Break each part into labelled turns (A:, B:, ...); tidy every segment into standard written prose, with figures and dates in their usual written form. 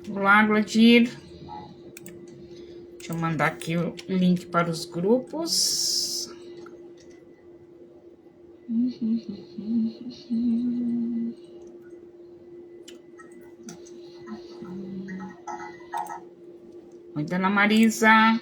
A: Olá, Gladir. Deixa eu mandar aqui o link para os grupos. Oi, Dona Marisa.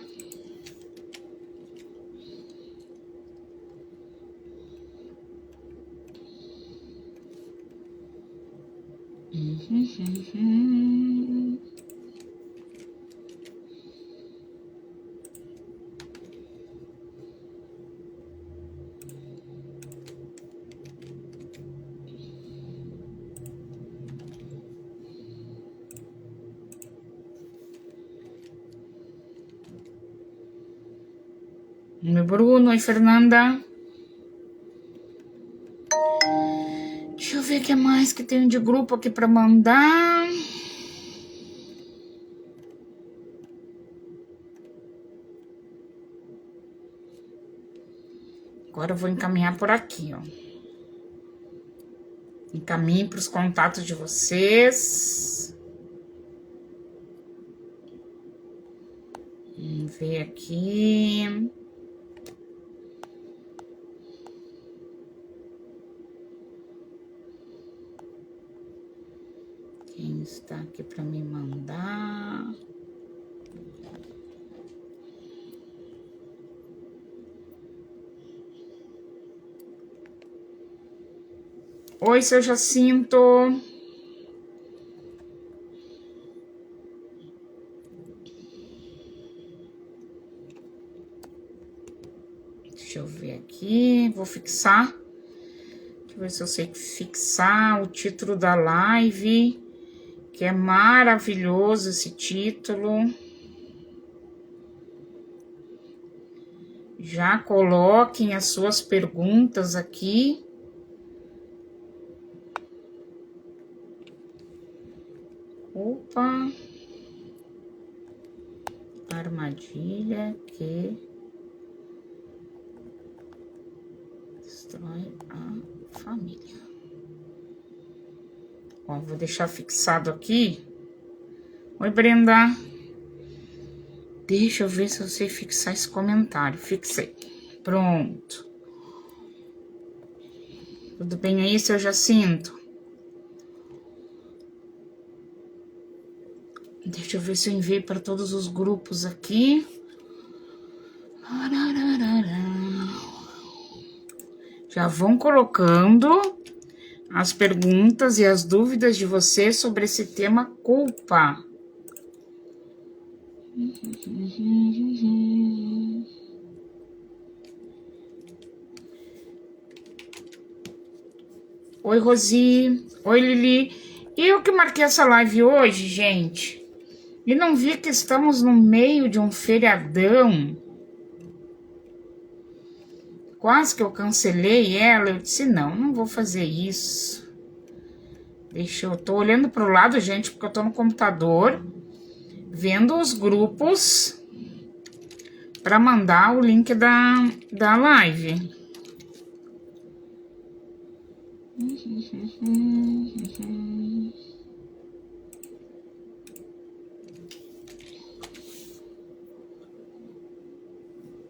A: Oi, Bruno. Oi, Fernanda. Deixa eu ver o que mais que tem de grupo aqui para mandar. Agora eu vou encaminhar por aqui, ó. Encaminhe para os contatos de vocês. Vamos ver aqui. Quem está aqui para me mandar? Oi, seu Jacinto. Deixa eu ver aqui, vou fixar. Deixa eu ver se eu sei fixar o título da live, que é maravilhoso esse título. Já coloquem as suas perguntas aqui. Opa! Armadilha que destrói a família. Ó, vou deixar fixado aqui. Oi, Brenda. Deixa eu ver se eu sei fixar esse comentário. Fixei. Pronto. Tudo bem aí, seu Jacinto? Deixa eu ver se eu enviei para todos os grupos aqui. Já vão colocando as perguntas e as dúvidas de vocês sobre esse tema culpa. Oi, Rosi. Oi, Lili. Eu que marquei essa live hoje, gente, e não vi que estamos no meio de um feriadão. Quase que eu cancelei ela. Eu disse, não vou fazer isso. Eu tô olhando pro lado, gente, porque eu tô no computador, vendo os grupos para mandar o link da live.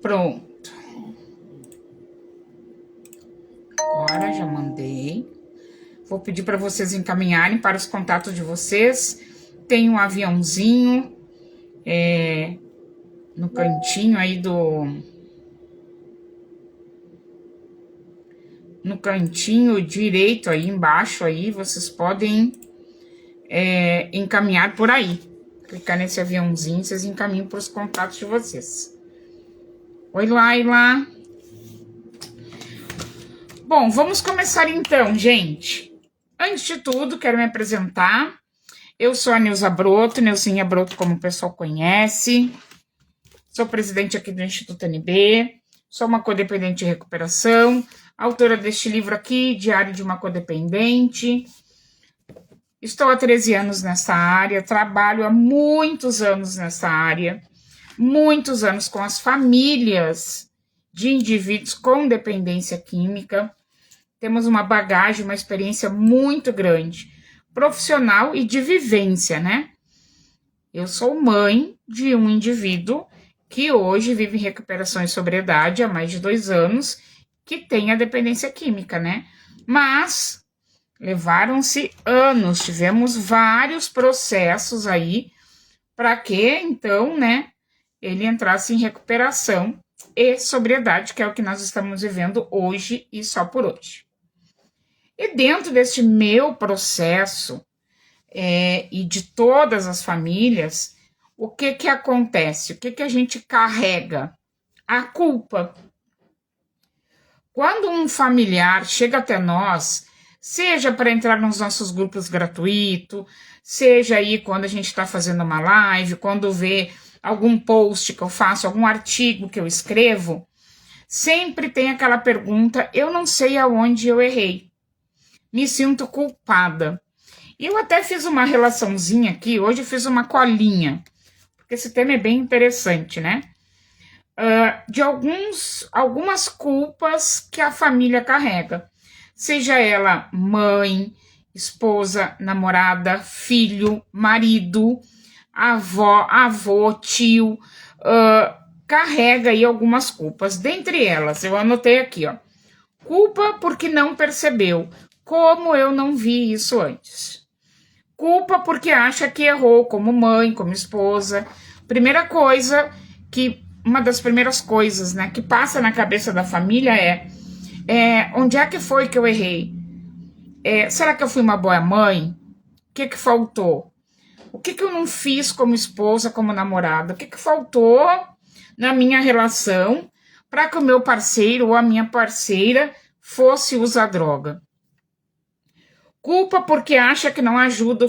A: Pronto. Agora já mandei. Vou pedir para vocês encaminharem para os contatos de vocês. Tem um aviãozinho no cantinho aí no cantinho direito aí embaixo aí, vocês podem encaminhar por aí. Clicar nesse aviãozinho, vocês encaminham para os contatos de vocês. Oi, Laila. Bom, vamos começar então, gente. Antes de tudo, quero me apresentar. Eu sou a Nilza Broto, Nilzinha Broto, como o pessoal conhece. Sou presidente aqui do Instituto NB. Sou uma codependente de recuperação. Autora deste livro aqui, Diário de uma Codependente. Estou há 13 anos nessa área. Trabalho há muitos anos nessa área. Muitos anos com as famílias de indivíduos com dependência química. Temos uma bagagem, uma experiência muito grande, profissional e de vivência, né? Eu sou mãe de um indivíduo que hoje vive em recuperação e sobriedade há mais de 2 anos, que tem a dependência química, né? Mas levaram-se anos, tivemos vários processos aí para que, então, né, ele entrasse em recuperação e sobriedade, que é o que nós estamos vivendo hoje e só por hoje. E dentro deste meu processo e de todas as famílias, o que acontece? O que a gente carrega? A culpa. Quando um familiar chega até nós, seja para entrar nos nossos grupos gratuitos, seja aí quando a gente está fazendo uma live, quando vê algum post que eu faço, algum artigo que eu escrevo, sempre tem aquela pergunta: eu não sei aonde eu errei, me sinto culpada. E eu até fiz uma relaçãozinha aqui, hoje eu fiz uma colinha, porque esse tema é bem interessante, né? De algumas culpas que a família carrega, seja ela mãe, esposa, namorada, filho, marido, avô, tio, carrega aí algumas culpas. Dentre elas, eu anotei aqui, ó, culpa porque não percebeu, como eu não vi isso antes. Culpa porque acha que errou como mãe, como esposa. Primeira coisa uma das primeiras coisas, né, que passa na cabeça da família onde é que foi que eu errei? Será que eu fui uma boa mãe? O que faltou? O que eu não fiz como esposa, como namorada? O que faltou na minha relação para que o meu parceiro ou a minha parceira fosse usar droga? Culpa porque acha que não ajuda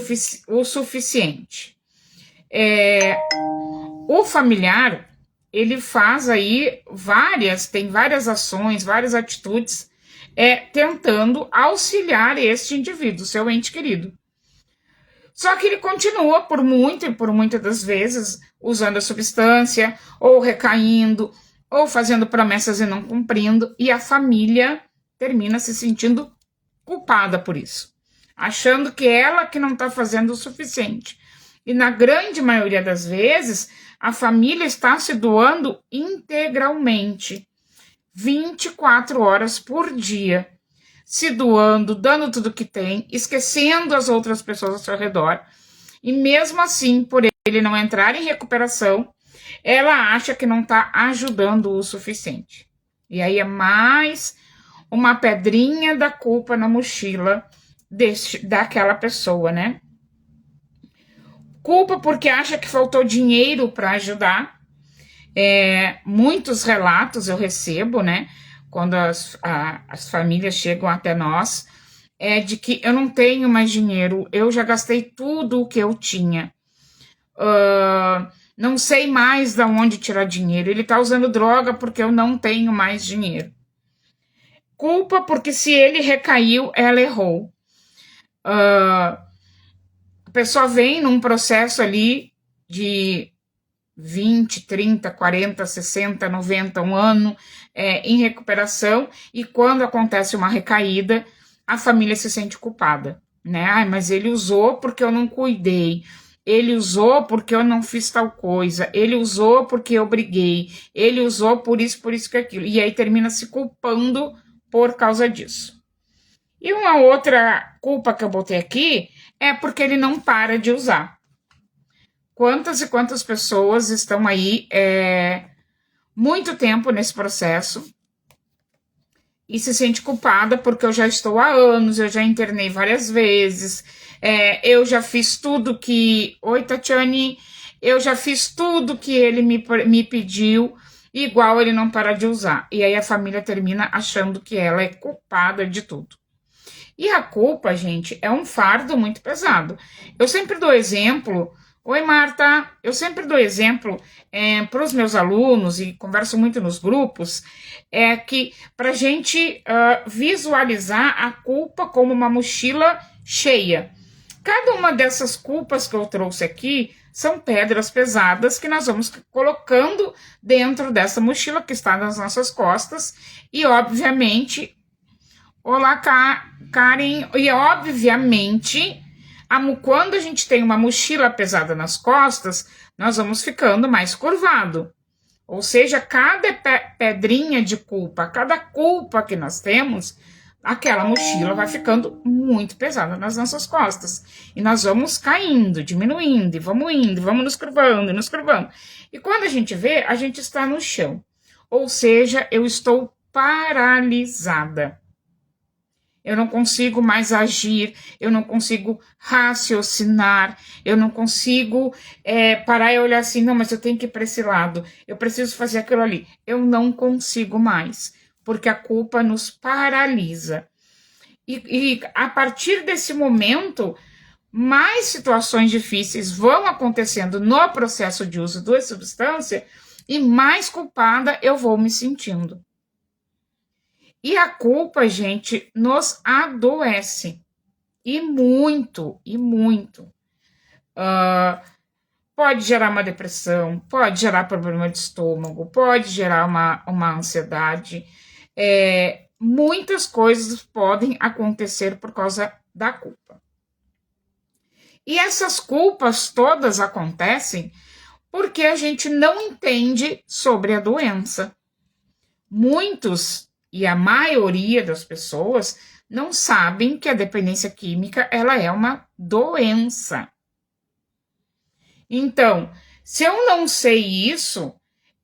A: o suficiente. O familiar, ele faz aí tem várias ações, várias atitudes, tentando auxiliar este indivíduo, seu ente querido. Só que ele continua por muitas das vezes usando a substância, ou recaindo, ou fazendo promessas e não cumprindo, e a família termina se sentindo culpada por isso, achando que ela que não está fazendo o suficiente. E na grande maioria das vezes, a família está se doando integralmente, 24 horas por dia, se doando, dando tudo que tem, esquecendo as outras pessoas ao seu redor. E mesmo assim, por ele não entrar em recuperação, ela acha que não está ajudando o suficiente. E aí é mais uma pedrinha da culpa na mochila daquela pessoa, né? Culpa porque acha que faltou dinheiro para ajudar. Muitos relatos eu recebo, né? Quando as famílias chegam até nós, de que eu não tenho mais dinheiro, eu já gastei tudo o que eu tinha. Não sei mais de onde tirar dinheiro. Ele está usando droga porque eu não tenho mais dinheiro. Culpa porque se ele recaiu, ela errou. A pessoa vem num processo ali de 20, 30, 40, 60, 90, um ano em recuperação, e quando acontece uma recaída, a família se sente culpada, né? Mas ele usou porque eu não cuidei, ele usou porque eu não fiz tal coisa, ele usou porque eu briguei, ele usou por isso que aquilo, e aí termina se culpando por causa disso. E uma outra culpa que eu botei aqui é porque ele não para de usar. Quantas e quantas pessoas estão aí muito tempo nesse processo e se sente culpada porque eu já estou há anos, eu já internei várias vezes, eu já fiz tudo que... Oi, Tatiane, eu já fiz tudo que ele me pediu, igual ele não para de usar. E aí a família termina achando que ela é culpada de tudo. E a culpa, gente, é um fardo muito pesado. Eu sempre dou exemplo... Oi, Marta, eu sempre dou exemplo para os meus alunos e converso muito nos grupos, que para a gente visualizar a culpa como uma mochila cheia. Cada uma dessas culpas que eu trouxe aqui são pedras pesadas que nós vamos colocando dentro dessa mochila que está nas nossas costas e, obviamente, olá, Karen, e obviamente Quando a gente tem uma mochila pesada nas costas, nós vamos ficando mais curvado. Ou seja, cada pedrinha de culpa, cada culpa que nós temos, aquela mochila vai ficando muito pesada nas nossas costas. E nós vamos caindo, diminuindo, e vamos nos curvando, nos curvando. E quando a gente vê, a gente está no chão. Ou seja, eu estou paralisada. Eu não consigo mais agir, eu não consigo raciocinar, eu não consigo parar e olhar assim, não, mas eu tenho que ir para esse lado, eu preciso fazer aquilo ali. Eu não consigo mais, porque a culpa nos paralisa. E a partir desse momento, mais situações difíceis vão acontecendo no processo de uso da substância e mais culpada eu vou me sentindo. E a culpa, gente, nos adoece. E muito, e muito. Pode gerar uma depressão, pode gerar problema de estômago, pode gerar uma ansiedade. Muitas coisas podem acontecer por causa da culpa. E essas culpas todas acontecem porque a gente não entende sobre a doença. Muitos e a maioria das pessoas não sabem que a dependência química ela é uma doença. Então, se eu não sei isso,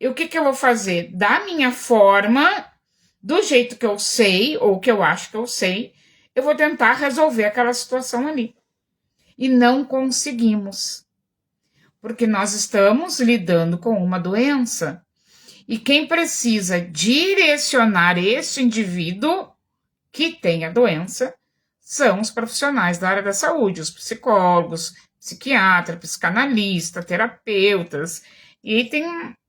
A: o que eu vou fazer? Da minha forma, do jeito que eu sei, ou que eu acho que eu sei, eu vou tentar resolver aquela situação ali. E não conseguimos. Porque nós estamos lidando com uma doença. E quem precisa direcionar esse indivíduo que tem a doença são os profissionais da área da saúde, os psicólogos, psiquiatra, psicanalista, terapeutas, e aí tem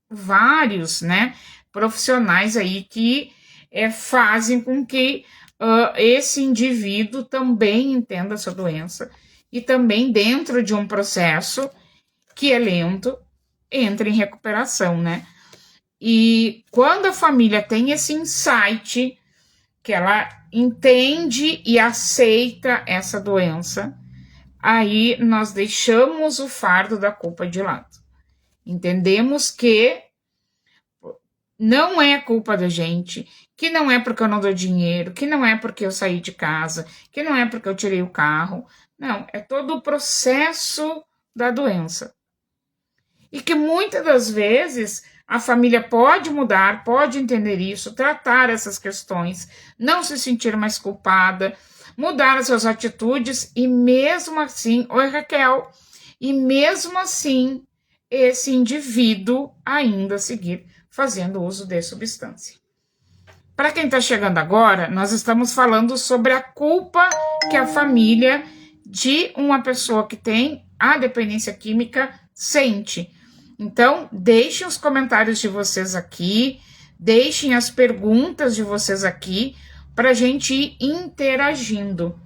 A: vários, né, profissionais aí que fazem com que esse indivíduo também entenda a sua doença e também dentro de um processo que é lento, entre em recuperação, né? E quando a família tem esse insight, que ela entende e aceita essa doença, aí nós deixamos o fardo da culpa de lado. Entendemos que não é culpa da gente, que não é porque eu não dou dinheiro, que não é porque eu saí de casa, que não é porque eu tirei o carro. Não, é todo o processo da doença. E que muitas das vezes a família pode mudar, pode entender isso, tratar essas questões, não se sentir mais culpada, mudar as suas atitudes e mesmo assim, oi Raquel, e mesmo assim esse indivíduo ainda seguir fazendo uso de substância. Para quem está chegando agora, nós estamos falando sobre a culpa que a família de uma pessoa que tem a dependência química sente. Então, deixem os comentários de vocês aqui, deixem as perguntas de vocês aqui, para a gente ir interagindo.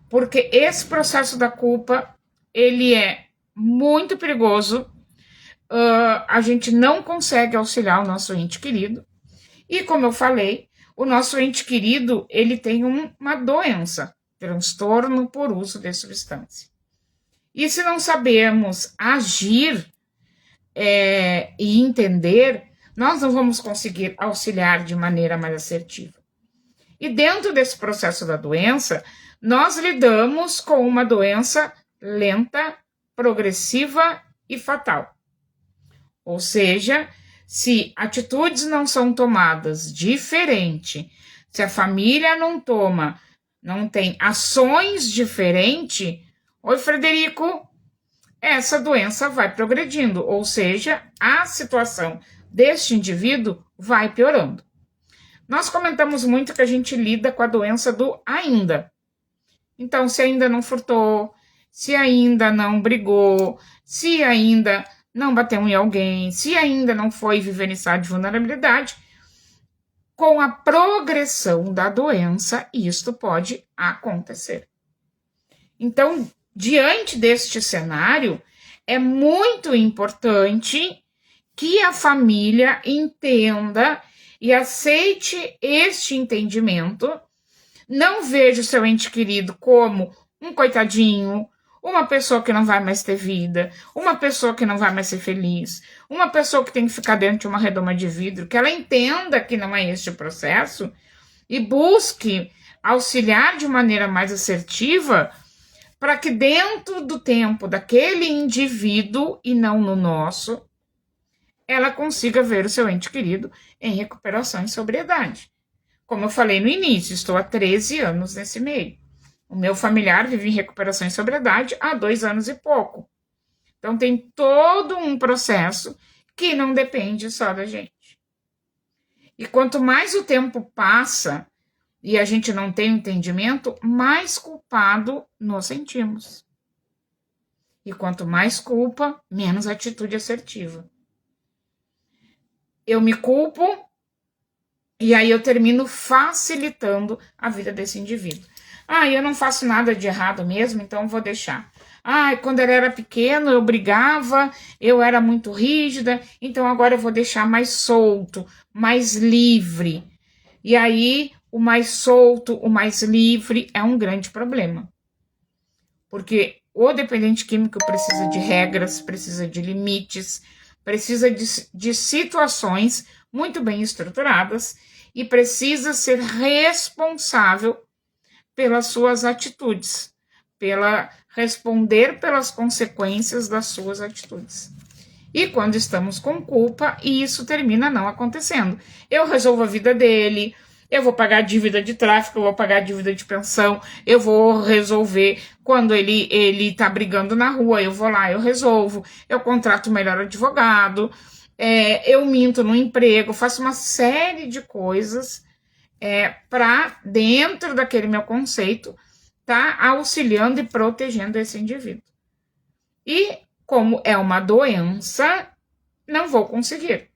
A: Porque esse processo da culpa, ele é muito perigoso, a gente não consegue auxiliar o nosso ente querido. E como eu falei, o nosso ente querido, ele tem uma doença, transtorno por uso de substância. E se não sabemos agir e entender, nós não vamos conseguir auxiliar de maneira mais assertiva. E dentro desse processo da doença, nós lidamos com uma doença lenta, progressiva e fatal. Ou seja, se atitudes não são tomadas diferente, se a família não toma, não tem ações diferentes, oi Frederico, essa doença vai progredindo, ou seja, a situação deste indivíduo vai piorando. Nós comentamos muito que a gente lida com a doença do ainda. Então, se ainda não furtou, se ainda não brigou, se ainda não bateu em alguém, se ainda não foi vivenciado de vulnerabilidade, com a progressão da doença, isto pode acontecer. Então, diante deste cenário, é muito importante que a família entenda e aceite este entendimento, não veja o seu ente querido como um coitadinho, uma pessoa que não vai mais ter vida, uma pessoa que não vai mais ser feliz, uma pessoa que tem que ficar dentro de uma redoma de vidro, que ela entenda que não é este o processo e busque auxiliar de maneira mais assertiva para que dentro do tempo daquele indivíduo e não no nosso, ela consiga ver o seu ente querido em recuperação e sobriedade. Como eu falei no início, estou há 13 anos nesse meio. O meu familiar vive em recuperação e sobriedade há 2 anos e pouco. Então tem todo um processo que não depende só da gente. E quanto mais o tempo passa e a gente não tem entendimento, mais culpado nos sentimos. E quanto mais culpa, menos atitude assertiva. Eu me culpo e aí eu termino facilitando a vida desse indivíduo. Eu não faço nada de errado mesmo, então vou deixar. Quando ele era pequeno eu brigava, eu era muito rígida, então agora eu vou deixar mais solto, mais livre. E aí o mais solto, o mais livre é um grande problema. Porque o dependente químico precisa de regras, precisa de limites, precisa de situações muito bem estruturadas e precisa ser responsável pelas suas atitudes, responder pelas consequências das suas atitudes. E quando estamos com culpa, isso termina não acontecendo. Eu resolvo a vida dele, eu vou pagar dívida de tráfico, eu vou pagar dívida de pensão, eu vou resolver quando ele tá brigando na rua, eu vou lá, eu resolvo, eu contrato o melhor advogado, eu minto no emprego, faço uma série de coisas para, dentro daquele meu conceito, tá auxiliando e protegendo esse indivíduo. E como é uma doença, não vou conseguir.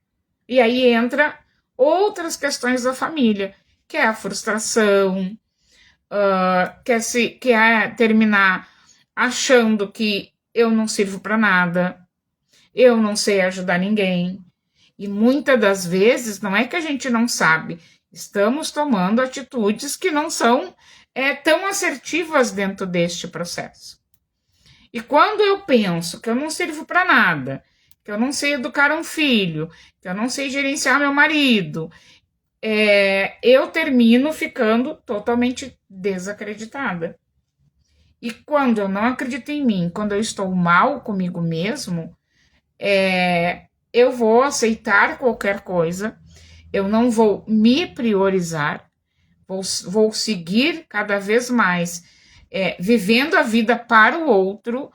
A: E aí entra outras questões da família, que é a frustração, quer terminar achando que eu não sirvo para nada, eu não sei ajudar ninguém. E muitas das vezes não é que a gente não sabe, estamos tomando atitudes que não são tão assertivas dentro deste processo. E quando eu penso que eu não sirvo para nada, que eu não sei educar um filho, que eu não sei gerenciar meu marido, eu termino ficando totalmente desacreditada. E quando eu não acredito em mim, quando eu estou mal comigo mesmo, eu vou aceitar qualquer coisa, eu não vou me priorizar, vou seguir cada vez mais vivendo a vida para o outro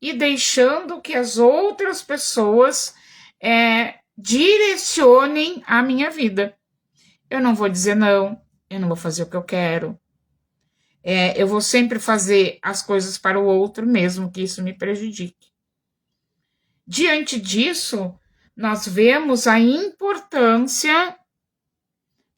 A: e deixando que as outras pessoas direcionem a minha vida. Eu não vou dizer não, eu não vou fazer o que eu quero. Eu vou sempre fazer as coisas para o outro, mesmo que isso me prejudique. Diante disso, nós vemos a importância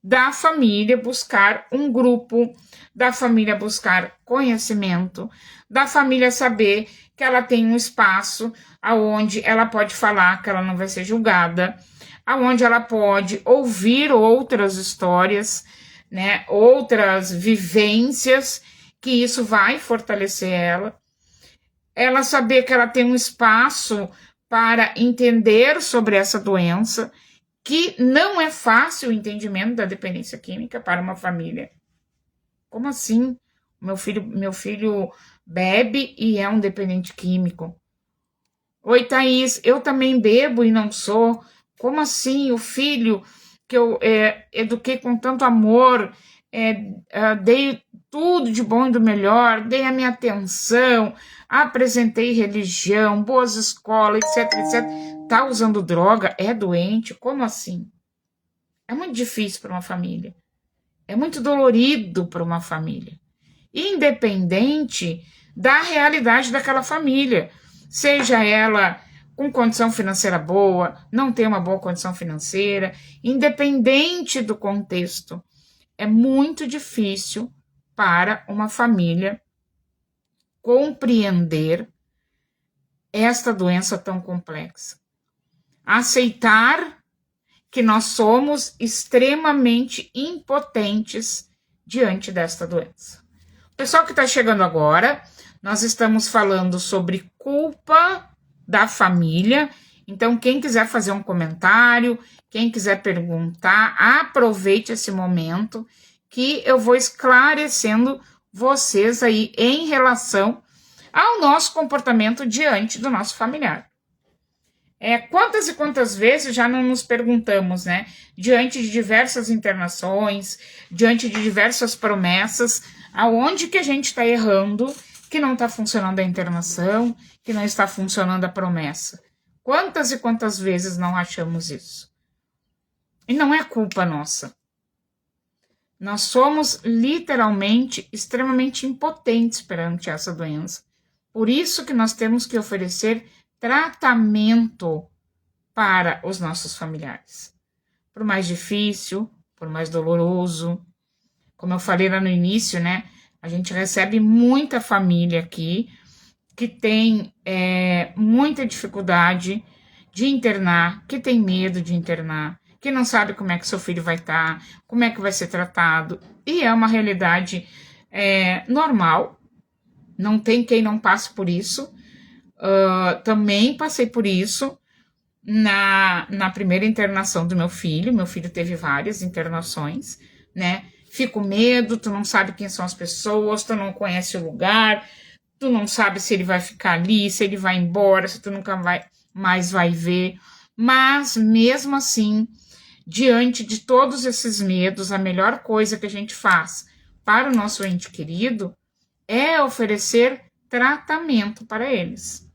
A: da família buscar um grupo, da família buscar conhecimento, da família saber que ela tem um espaço aonde ela pode falar que ela não vai ser julgada, aonde ela pode ouvir outras histórias, né, outras vivências, que isso vai fortalecer ela saber que ela tem um espaço para entender sobre essa doença, que não é fácil o entendimento da dependência química para uma família. Como assim? Meu filho bebe e é um dependente químico. Oi, Thaís, eu também bebo e não sou. Como assim? O filho que eu eduquei com tanto amor, dei tudo de bom e do melhor, dei a minha atenção, apresentei religião, boas escolas, etc, etc. Tá usando droga, é doente, como assim? É muito difícil para uma família. É muito dolorido para uma família. Independente da realidade daquela família. Seja ela com condição financeira boa, não tem uma boa condição financeira, independente do contexto. É muito difícil para uma família compreender esta doença tão complexa. Aceitar que nós somos extremamente impotentes diante desta doença. Pessoal que está chegando agora, Nós estamos falando sobre culpa da família. Então, quem quiser fazer um comentário, quem quiser perguntar, aproveite esse momento que eu vou esclarecendo vocês aí em relação ao nosso comportamento diante do nosso familiar. Quantas e quantas vezes já não nos perguntamos, né? Diante de diversas internações, diante de diversas promessas, aonde que a gente está errando, que não está funcionando a internação, que não está funcionando a promessa. Quantas e quantas vezes não achamos isso? E não é culpa nossa. Nós somos literalmente extremamente impotentes perante essa doença. Por isso que nós temos que oferecer tratamento para os nossos familiares. Por mais difícil, por mais doloroso. Como eu falei lá no início, né? A gente recebe muita família aqui que tem muita dificuldade de internar, que tem medo de internar, que não sabe como é que seu filho vai estar, como é que vai ser tratado. E é uma realidade normal. Não tem quem não passe por isso. Também passei por isso na primeira internação do meu filho. Meu filho teve várias internações, né? Fica com medo, tu não sabe quem são as pessoas, tu não conhece o lugar, tu não sabe se ele vai ficar ali, se ele vai embora, se tu nunca mais vai ver. Mas, mesmo assim, diante de todos esses medos, a melhor coisa que a gente faz para o nosso ente querido é oferecer tratamento para eles.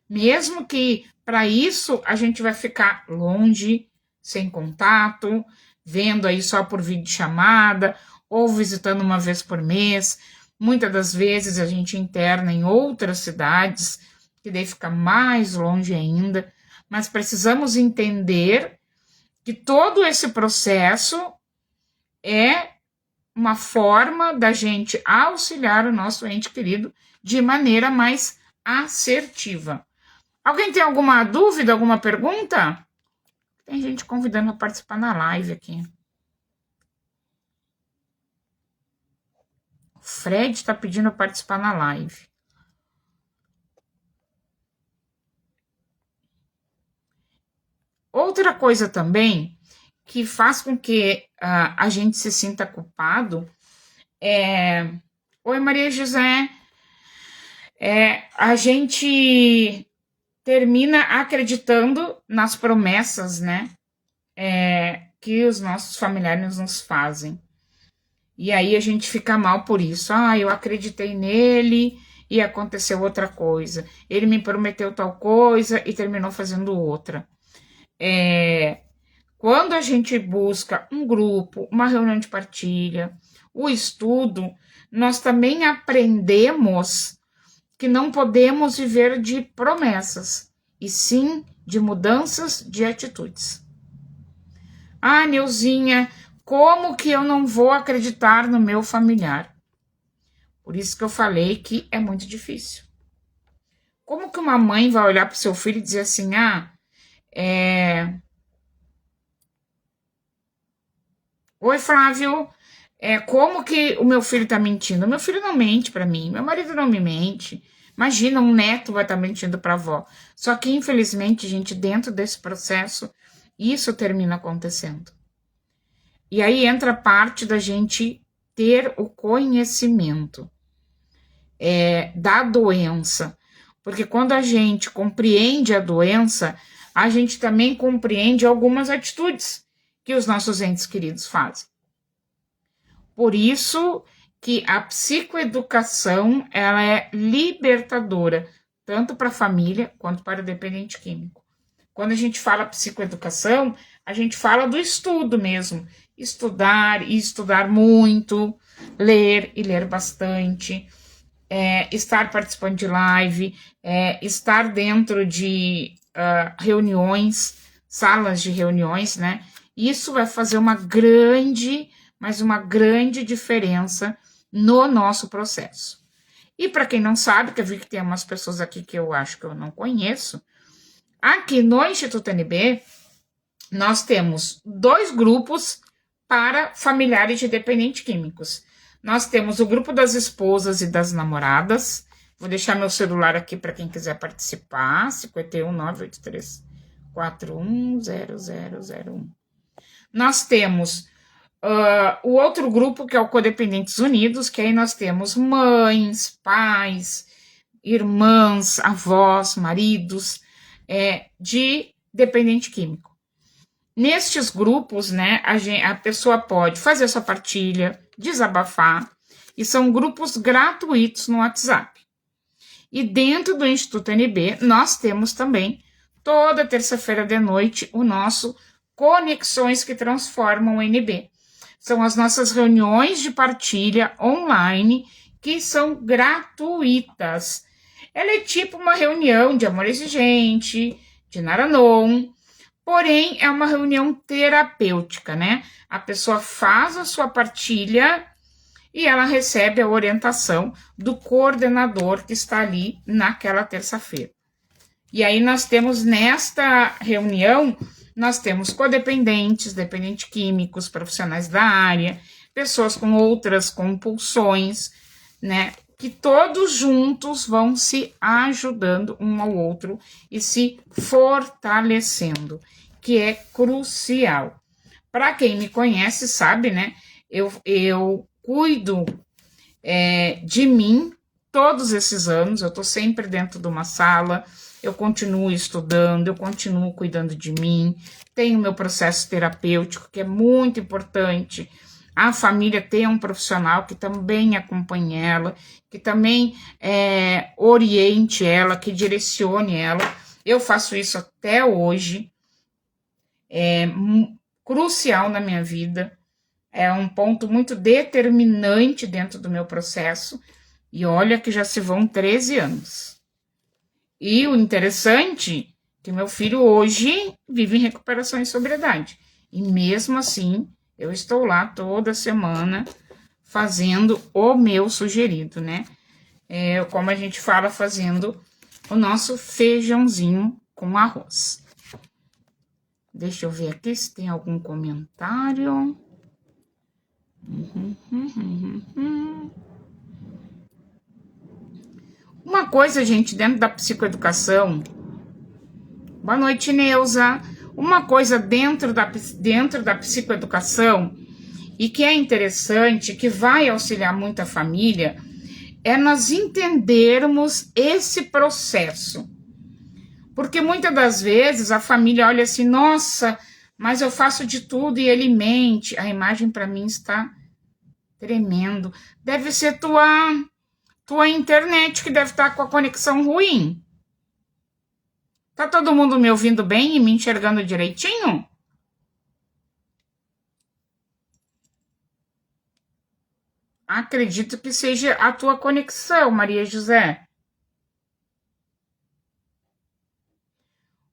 A: Mesmo que para isso a gente vai ficar longe, sem contato, vendo aí só por videochamada ou visitando uma vez por mês. Muitas das vezes a gente interna em outras cidades, que daí fica mais longe ainda, mas precisamos entender que todo esse processo é uma forma da gente auxiliar o nosso ente querido de maneira mais assertiva. Alguém tem alguma dúvida, alguma pergunta? Tem gente convidando para participar na live aqui. O Fred está pedindo para participar na live. Outra coisa também que faz com que a gente se sinta culpado é... Oi, Maria José. A gente termina acreditando nas promessas, né? Que os nossos familiares nos fazem. E aí a gente fica mal por isso. Eu acreditei nele e aconteceu outra coisa. Ele me prometeu tal coisa e terminou fazendo outra. Quando a gente busca um grupo, uma reunião de partilha, o estudo, nós também aprendemos que não podemos viver de promessas, e sim de mudanças de atitudes. Neuzinha, como que eu não vou acreditar no meu familiar? Por isso que eu falei que é muito difícil. Como que uma mãe vai olhar para o seu filho e dizer assim, Oi, Flávio, como que o meu filho está mentindo? Meu filho não mente para mim, meu marido não me mente. Imagina, um neto vai estar mentindo para a avó. Só que, infelizmente, gente, dentro desse processo, isso termina acontecendo. E aí entra a parte da gente ter o conhecimento da doença. Porque quando a gente compreende a doença, a gente também compreende algumas atitudes que os nossos entes queridos fazem. Por isso que a psicoeducação ela é libertadora, tanto para a família quanto para o dependente químico. Quando a gente fala psicoeducação, a gente fala do estudo mesmo. Estudar e estudar muito, ler e ler bastante, estar participando de live, estar dentro de reuniões, salas de reuniões, né? Isso vai fazer uma grande diferença no nosso processo. E para quem não sabe, que eu vi que tem umas pessoas aqui que eu acho que eu não conheço, aqui no Instituto NB, nós temos 2 grupos para familiares de dependentes químicos. Nós temos o grupo das esposas e das namoradas. Vou deixar meu celular aqui para quem quiser participar. 51983410001. Nós temos o outro grupo, que é o Codependentes Unidos, que aí nós temos mães, pais, irmãs, avós, maridos, de dependente químico. Nestes grupos, né, a pessoa pode fazer sua partilha, desabafar, e são grupos gratuitos no WhatsApp. E dentro do Instituto NB, nós temos também, toda terça-feira de noite, o nosso Conexões que Transformam o NB. São as nossas reuniões de partilha online, que são gratuitas. Ela é tipo uma reunião de amor exigente, de Naranon, porém é uma reunião terapêutica, né? A pessoa faz a sua partilha e ela recebe a orientação do coordenador que está ali naquela terça-feira. E aí nós temos nesta reunião, nós temos codependentes, dependentes químicos, profissionais da área, pessoas com outras compulsões, né? Que todos juntos vão se ajudando um ao outro e se fortalecendo, que é crucial. Para quem me conhece sabe, né? Eu cuido de mim todos esses anos, eu estou sempre dentro de uma sala, eu continuo estudando, eu continuo cuidando de mim, tenho meu processo terapêutico, que é muito importante. A família ter um profissional que também acompanhe ela, que também oriente ela, que direcione ela. Eu faço isso até hoje, é crucial na minha vida, é um ponto muito determinante dentro do meu processo, e olha que já se vão 13 anos. E o interessante é que meu filho hoje vive em recuperação e sobriedade, e mesmo assim eu estou lá toda semana fazendo o meu sugerido, né? Como a gente fala, fazendo o nosso feijãozinho com arroz. Deixa eu ver aqui se tem algum comentário. Uma coisa, gente, dentro da psicoeducação... Boa noite, Neuza. Uma coisa dentro da psicoeducação e que é interessante, que vai auxiliar muito a família, é nós entendermos esse processo. Porque muitas das vezes a família olha assim, nossa, mas eu faço de tudo e ele mente. A imagem para mim está tremendo. Deve ser tua internet que deve estar com a conexão ruim. Tá todo mundo me ouvindo bem e me enxergando direitinho? Acredito que seja a tua conexão, Maria José.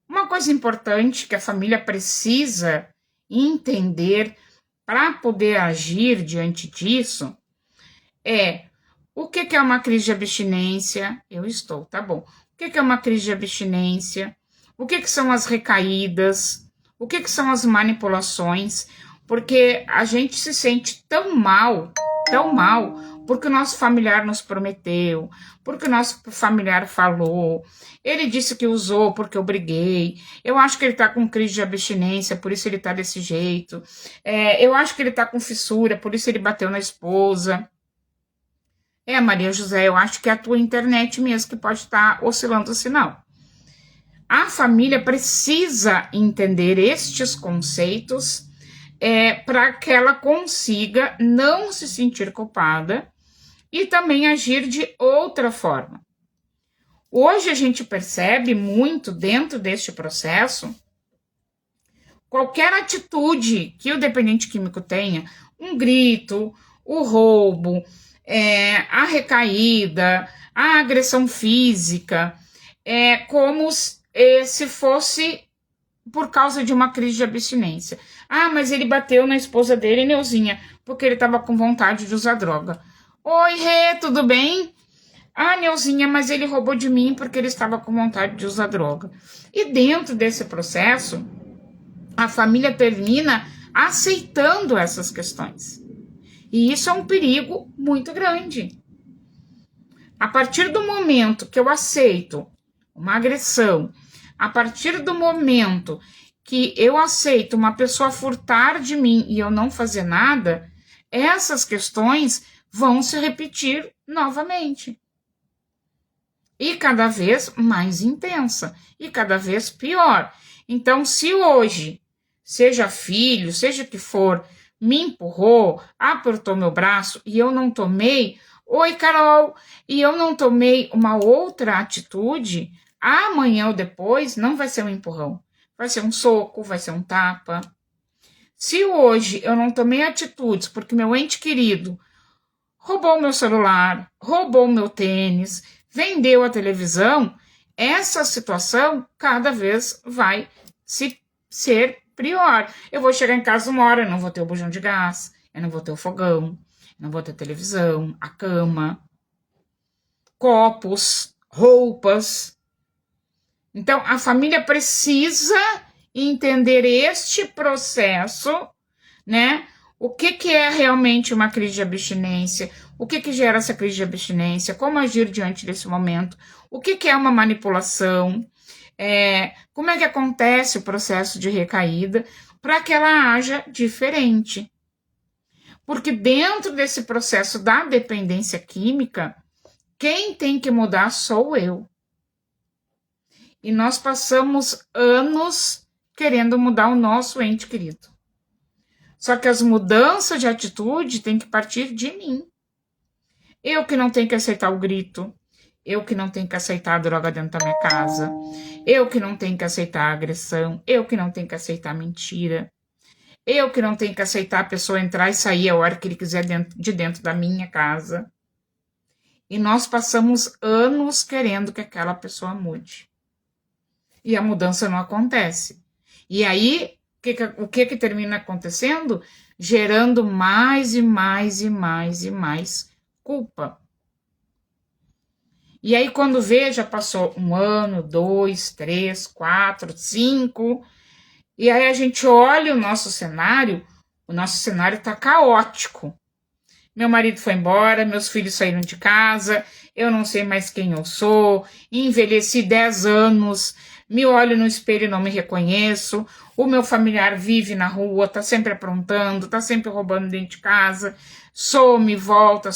A: Uma coisa importante que a família precisa entender para poder agir diante disso é o que é uma crise de abstinência? Eu estou, tá bom. O que é uma crise de abstinência? O que são as recaídas? O que são as manipulações? Porque a gente se sente tão mal, porque o nosso familiar nos prometeu, porque o nosso familiar falou, ele disse que usou porque eu briguei, eu acho que ele tá com crise de abstinência, por isso ele tá desse jeito, eu acho que ele tá com fissura, por isso ele bateu na esposa. Maria José, eu acho que é a tua internet mesmo que pode estar oscilando o sinal. A família precisa entender estes conceitos para que ela consiga não se sentir culpada e também agir de outra forma. Hoje a gente percebe muito dentro deste processo, qualquer atitude que o dependente químico tenha, um grito, o roubo, a recaída, a agressão física, como se fosse por causa de uma crise de abstinência. Ah, mas ele bateu na esposa dele, Neuzinha, porque ele estava com vontade de usar droga. Oi, Rê, tudo bem? Ah, Neuzinha, mas ele roubou de mim porque ele estava com vontade de usar droga. E dentro desse processo, a família termina aceitando essas questões. E isso é um perigo muito grande. A partir do momento que eu aceito uma agressão, a partir do momento que eu aceito uma pessoa furtar de mim e eu não fazer nada, essas questões vão se repetir novamente. E cada vez mais intensa, e cada vez pior. Então, se hoje, seja filho, seja o que for, me empurrou, apertou meu braço e eu não tomei, oi Carol, e eu não tomei uma outra atitude, amanhã ou depois não vai ser um empurrão, vai ser um soco, vai ser um tapa. Se hoje eu não tomei atitudes porque meu ente querido roubou meu celular, roubou meu tênis, vendeu a televisão, essa situação cada vez vai ser pior. Eu vou chegar em casa uma hora, eu não vou ter o bujão de gás, eu não vou ter o fogão, eu não vou ter televisão, a cama, copos, roupas. Então, a família precisa entender este processo, né? O que é realmente uma crise de abstinência? O que gera essa crise de abstinência? Como agir diante desse momento? O que é uma manipulação? Como é que acontece o processo de recaída para que ela haja diferente? Porque dentro desse processo da dependência química, quem tem que mudar sou eu. E nós passamos anos querendo mudar o nosso ente querido. Só que as mudanças de atitude têm que partir de mim. Eu que não tenho que aceitar o grito, eu que não tenho que aceitar a droga dentro da minha casa, eu que não tenho que aceitar a agressão, eu que não tenho que aceitar a mentira, eu que não tenho que aceitar a pessoa entrar e sair a hora que ele quiser de dentro da minha casa. E nós passamos anos querendo que aquela pessoa mude. E a mudança não acontece. E aí, o que termina acontecendo? Gerando mais e mais e mais e mais culpa. E aí, quando vê, já passou 1 ano, 2, 3, 4, 5, e aí a gente olha o nosso cenário está caótico. Meu marido foi embora, meus filhos saíram de casa, eu não sei mais quem eu sou, envelheci 10 anos, me olho no espelho e não me reconheço, o meu familiar vive na rua, tá sempre aprontando, tá sempre roubando dentro de casa, some, volta,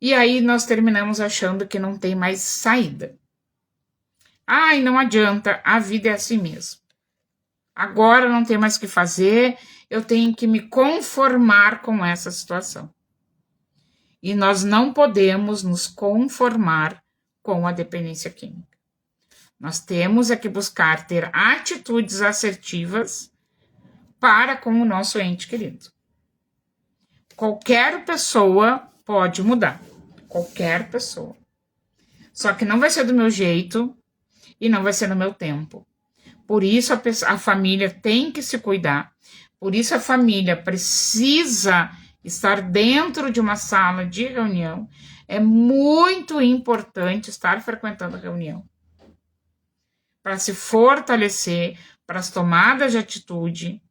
A: e aí nós terminamos achando que não tem mais saída. Ai, não adianta, a vida é assim mesmo. Agora não tem mais o que fazer, eu tenho que me conformar com essa situação. E nós não podemos nos conformar com a dependência química. Nós temos que buscar ter atitudes assertivas para com o nosso ente querido. Qualquer pessoa pode mudar. Qualquer pessoa. Só que não vai ser do meu jeito e não vai ser no meu tempo. Por isso a família tem que se cuidar. Por isso a família precisa estar dentro de uma sala de reunião. É muito importante estar frequentando a reunião. Para se fortalecer, para as tomadas de atitude,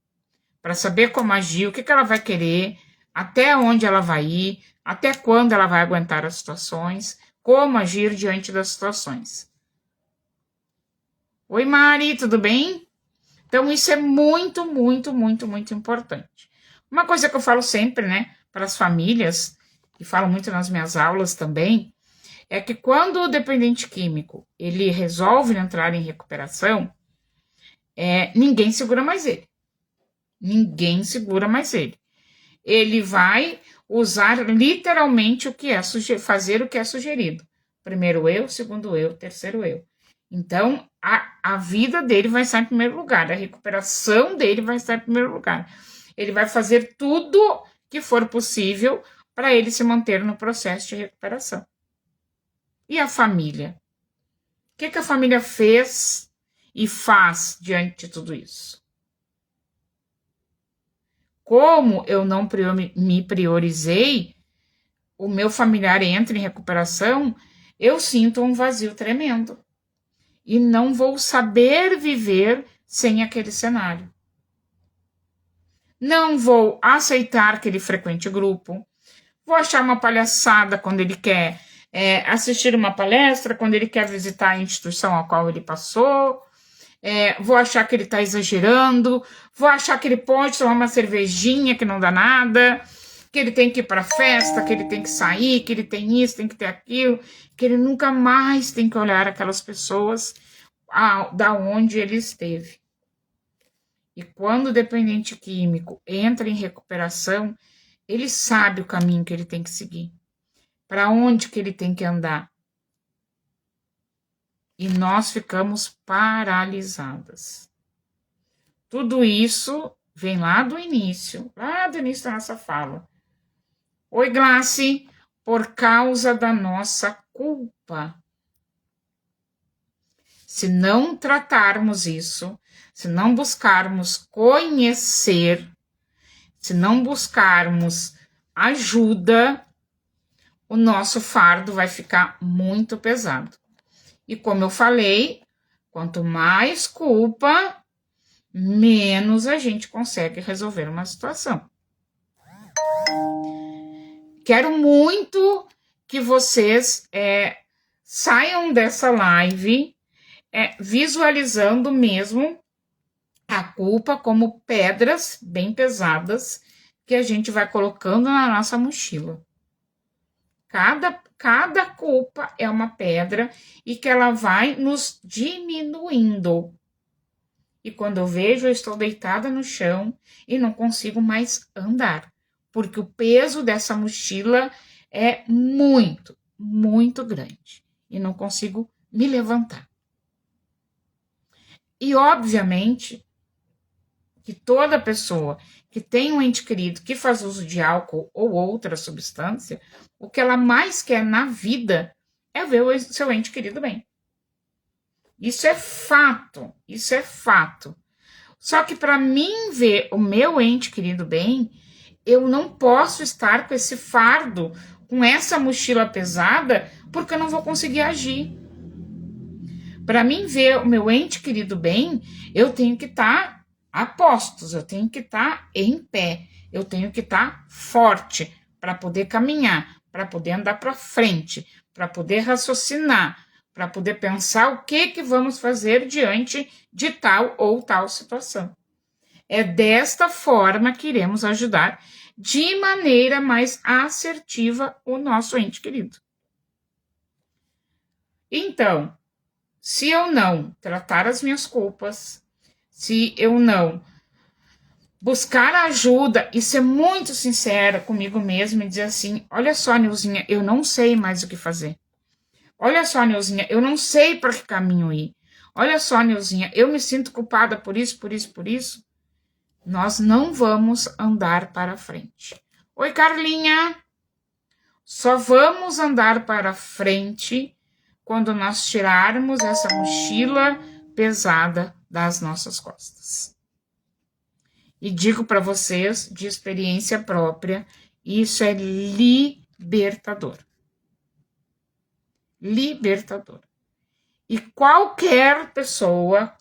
A: para saber como agir, o que ela vai querer, até onde ela vai ir, até quando ela vai aguentar as situações, como agir diante das situações. Oi, Mari, tudo bem? Então, isso é muito, muito, muito, muito importante. Uma coisa que eu falo sempre, né, para as famílias, e falo muito nas minhas aulas também, é que quando o dependente químico, ele resolve entrar em recuperação, ninguém segura mais ele. Ninguém segura mais ele. Ele vai usar literalmente o que é fazer o que é sugerido. Primeiro eu, segundo eu, terceiro eu. Então, a vida dele vai estar em primeiro lugar, a recuperação dele vai estar em primeiro lugar. Ele vai fazer tudo que for possível para ele se manter no processo de recuperação. E a família? O que a família fez e faz diante de tudo isso? Como eu não me priorizei, o meu familiar entra em recuperação, eu sinto um vazio tremendo. E não vou saber viver sem aquele cenário. não vou aceitar que ele frequente grupo, vou achar uma palhaçada quando ele quer assistir uma palestra, quando ele quer visitar a instituição a qual ele passou, vou achar que ele está exagerando, vou achar que ele pode tomar uma cervejinha que não dá nada, que ele tem que ir para festa, que ele tem que sair, que ele tem isso, tem que ter aquilo, que ele nunca mais tem que olhar aquelas pessoas da onde ele esteve. E quando o dependente químico entra em recuperação, ele sabe o caminho que ele tem que seguir, para onde que ele tem que andar. E nós ficamos paralisadas. Tudo isso vem lá do início da nossa fala. Oi, Glace, por causa da nossa culpa. Se não tratarmos isso, se não buscarmos conhecer, se não buscarmos ajuda, o nosso fardo vai ficar muito pesado. E como eu falei, quanto mais culpa, menos a gente consegue resolver uma situação. Quero muito que vocês saiam dessa live visualizando mesmo a culpa como pedras bem pesadas que a gente vai colocando na nossa mochila. Cada culpa é uma pedra e que ela vai nos diminuindo. E quando eu vejo, eu estou deitada no chão e não consigo mais andar, porque o peso dessa mochila é muito, muito grande e não consigo me levantar. E, obviamente, que toda pessoa que tem um ente querido que faz uso de álcool ou outra substância, o que ela mais quer na vida é ver o seu ente querido bem. Isso é fato, isso é fato. Só que para mim ver o meu ente querido bem, eu não posso estar com esse fardo, com essa mochila pesada, porque eu não vou conseguir agir. Para mim ver o meu ente querido bem, eu tenho que estar a postos, eu tenho que estar em pé, eu tenho que estar forte para poder caminhar, para poder andar para frente, para poder raciocinar, para poder pensar o que vamos fazer diante de tal ou tal situação. É desta forma que iremos ajudar de maneira mais assertiva o nosso ente querido. Então, se eu não tratar as minhas culpas, se eu não buscar ajuda e ser muito sincera comigo mesma e dizer assim, olha só, Nilzinha, eu não sei mais o que fazer. Olha só, Nilzinha, eu não sei para que caminho ir. Olha só, Nilzinha, eu me sinto culpada por isso, por isso, por isso. Nós não vamos andar para frente. Oi, Carlinha. Só vamos andar para frente quando nós tirarmos essa mochila pesada das nossas costas. E digo para vocês, de experiência própria, isso é libertador. Libertador. E qualquer pessoa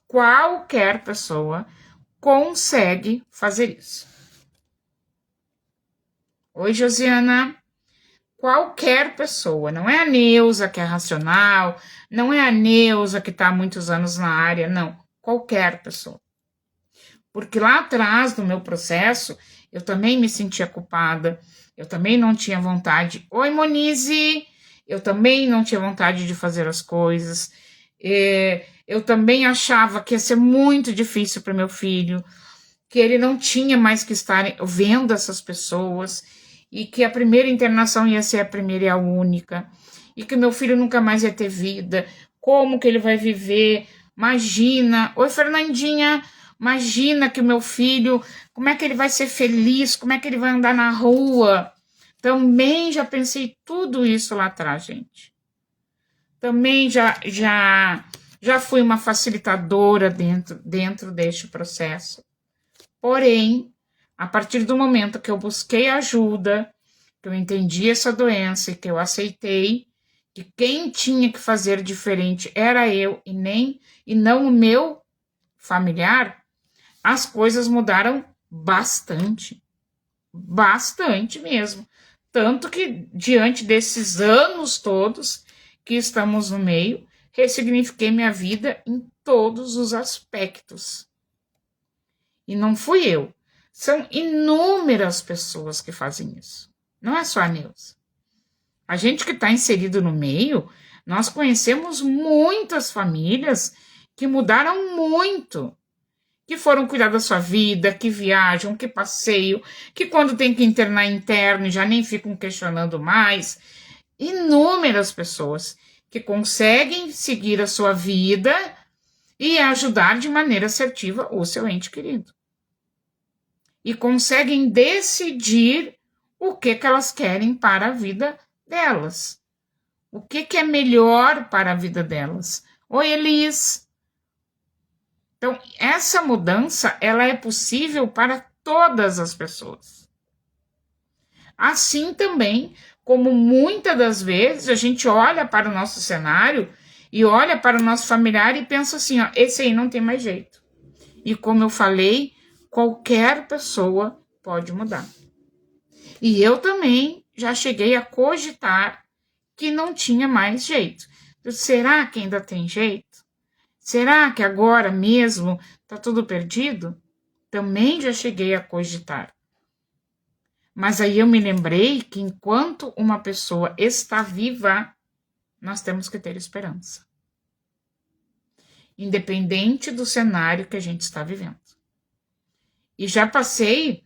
A: consegue fazer isso. Oi, Josiana. Qualquer pessoa, não é a Neuza que é racional, não é a Neuza que está há muitos anos na área, não. Qualquer pessoa. Porque lá atrás, no meu processo, eu também me sentia culpada, eu também não tinha vontade. Oi, Monize! Eu também não tinha vontade de fazer as coisas. Eu também achava que ia ser muito difícil para meu filho, que ele não tinha mais que estar vendo essas pessoas, e que a primeira internação ia ser a primeira e a única, e que meu filho nunca mais ia ter vida. Como que ele vai viver? Imagina. Oi, Fernandinha! Imagina que o meu filho, como é que ele vai ser feliz? Como é que ele vai andar na rua? Também já pensei tudo isso lá atrás, gente. Também já fui uma facilitadora dentro deste processo. Porém, a partir do momento que eu busquei ajuda, que eu entendi essa doença e que eu aceitei que quem tinha que fazer diferente era eu e não o meu familiar, as coisas mudaram Bastante. Bastante mesmo. Tanto que, diante desses anos todos que estamos no meio, ressignifiquei minha vida em todos os aspectos. E não fui eu. São inúmeras pessoas que fazem isso. Não é só a Neuza. A gente que está inserido no meio, nós conhecemos muitas famílias que mudaram muito, que foram cuidar da sua vida, que viajam, que passeiam, que quando tem que internar interno já nem ficam questionando mais. Inúmeras pessoas que conseguem seguir a sua vida e ajudar de maneira assertiva o seu ente querido. E conseguem decidir o que elas querem para a vida delas. O que é melhor para a vida delas. Oi, Elis. Então, essa mudança, ela é possível para todas as pessoas. Assim também, como muitas das vezes a gente olha para o nosso cenário e olha para o nosso familiar e pensa assim, ó, esse aí não tem mais jeito. E como eu falei, qualquer pessoa pode mudar. E eu também já cheguei a cogitar que não tinha mais jeito. Será que ainda tem jeito? Será que agora mesmo está tudo perdido? Também já cheguei a cogitar. Mas aí eu me lembrei que enquanto uma pessoa está viva, nós temos que ter esperança. Independente do cenário que a gente está vivendo. E já passei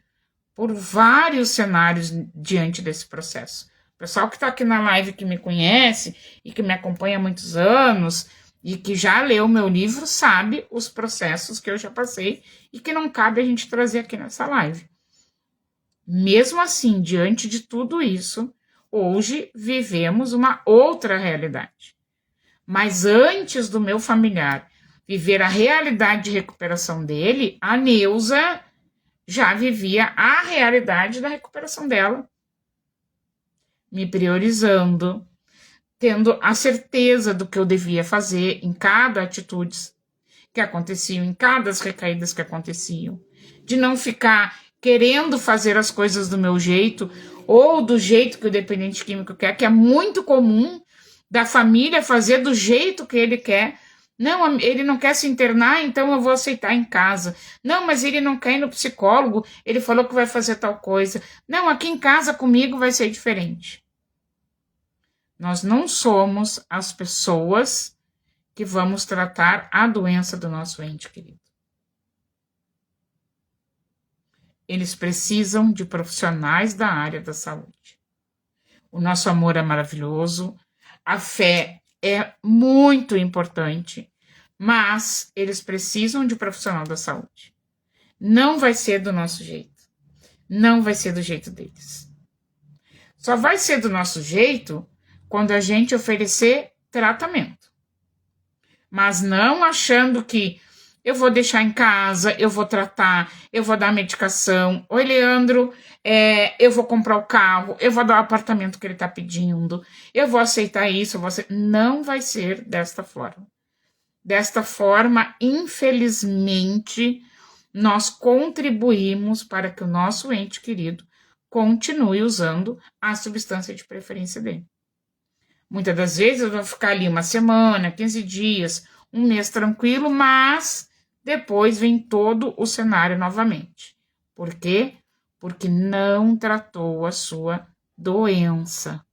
A: por vários cenários diante desse processo. O pessoal que está aqui na live, que me conhece e que me acompanha há muitos anos e que já leu meu livro, sabe os processos que eu já passei e que não cabe a gente trazer aqui nessa live. Mesmo assim, diante de tudo isso, hoje vivemos uma outra realidade. Mas antes do meu familiar viver a realidade de recuperação dele, a Neuza já vivia a realidade da recuperação dela. Me priorizando, tendo a certeza do que eu devia fazer em cada atitude que aconteciam, em cada recaídas que aconteciam, de não ficar querendo fazer as coisas do meu jeito ou do jeito que o dependente químico quer, que é muito comum da família fazer do jeito que ele quer. Não, ele não quer se internar, então eu vou aceitar em casa. Não, mas ele não quer ir no psicólogo, ele falou que vai fazer tal coisa. Não, aqui em casa comigo vai ser diferente. Nós não somos as pessoas que vamos tratar a doença do nosso ente querido. Eles precisam de profissionais da área da saúde. O nosso amor é maravilhoso, a fé é muito importante, mas eles precisam de profissional da saúde. Não vai ser do nosso jeito. Não vai ser do jeito deles. Só vai ser do nosso jeito quando a gente oferecer tratamento. Mas não achando que eu vou deixar em casa, eu vou tratar, eu vou dar medicação. Oi, Leandro, eu vou comprar o carro, eu vou dar o apartamento que ele está pedindo, eu vou aceitar isso, não vai ser desta forma. Desta forma, infelizmente, nós contribuímos para que o nosso ente querido continue usando a substância de preferência dele. Muitas das vezes eu vou ficar ali uma semana, 15 dias, um mês tranquilo, mas depois vem todo o cenário novamente. Por quê? Porque não tratou a sua doença.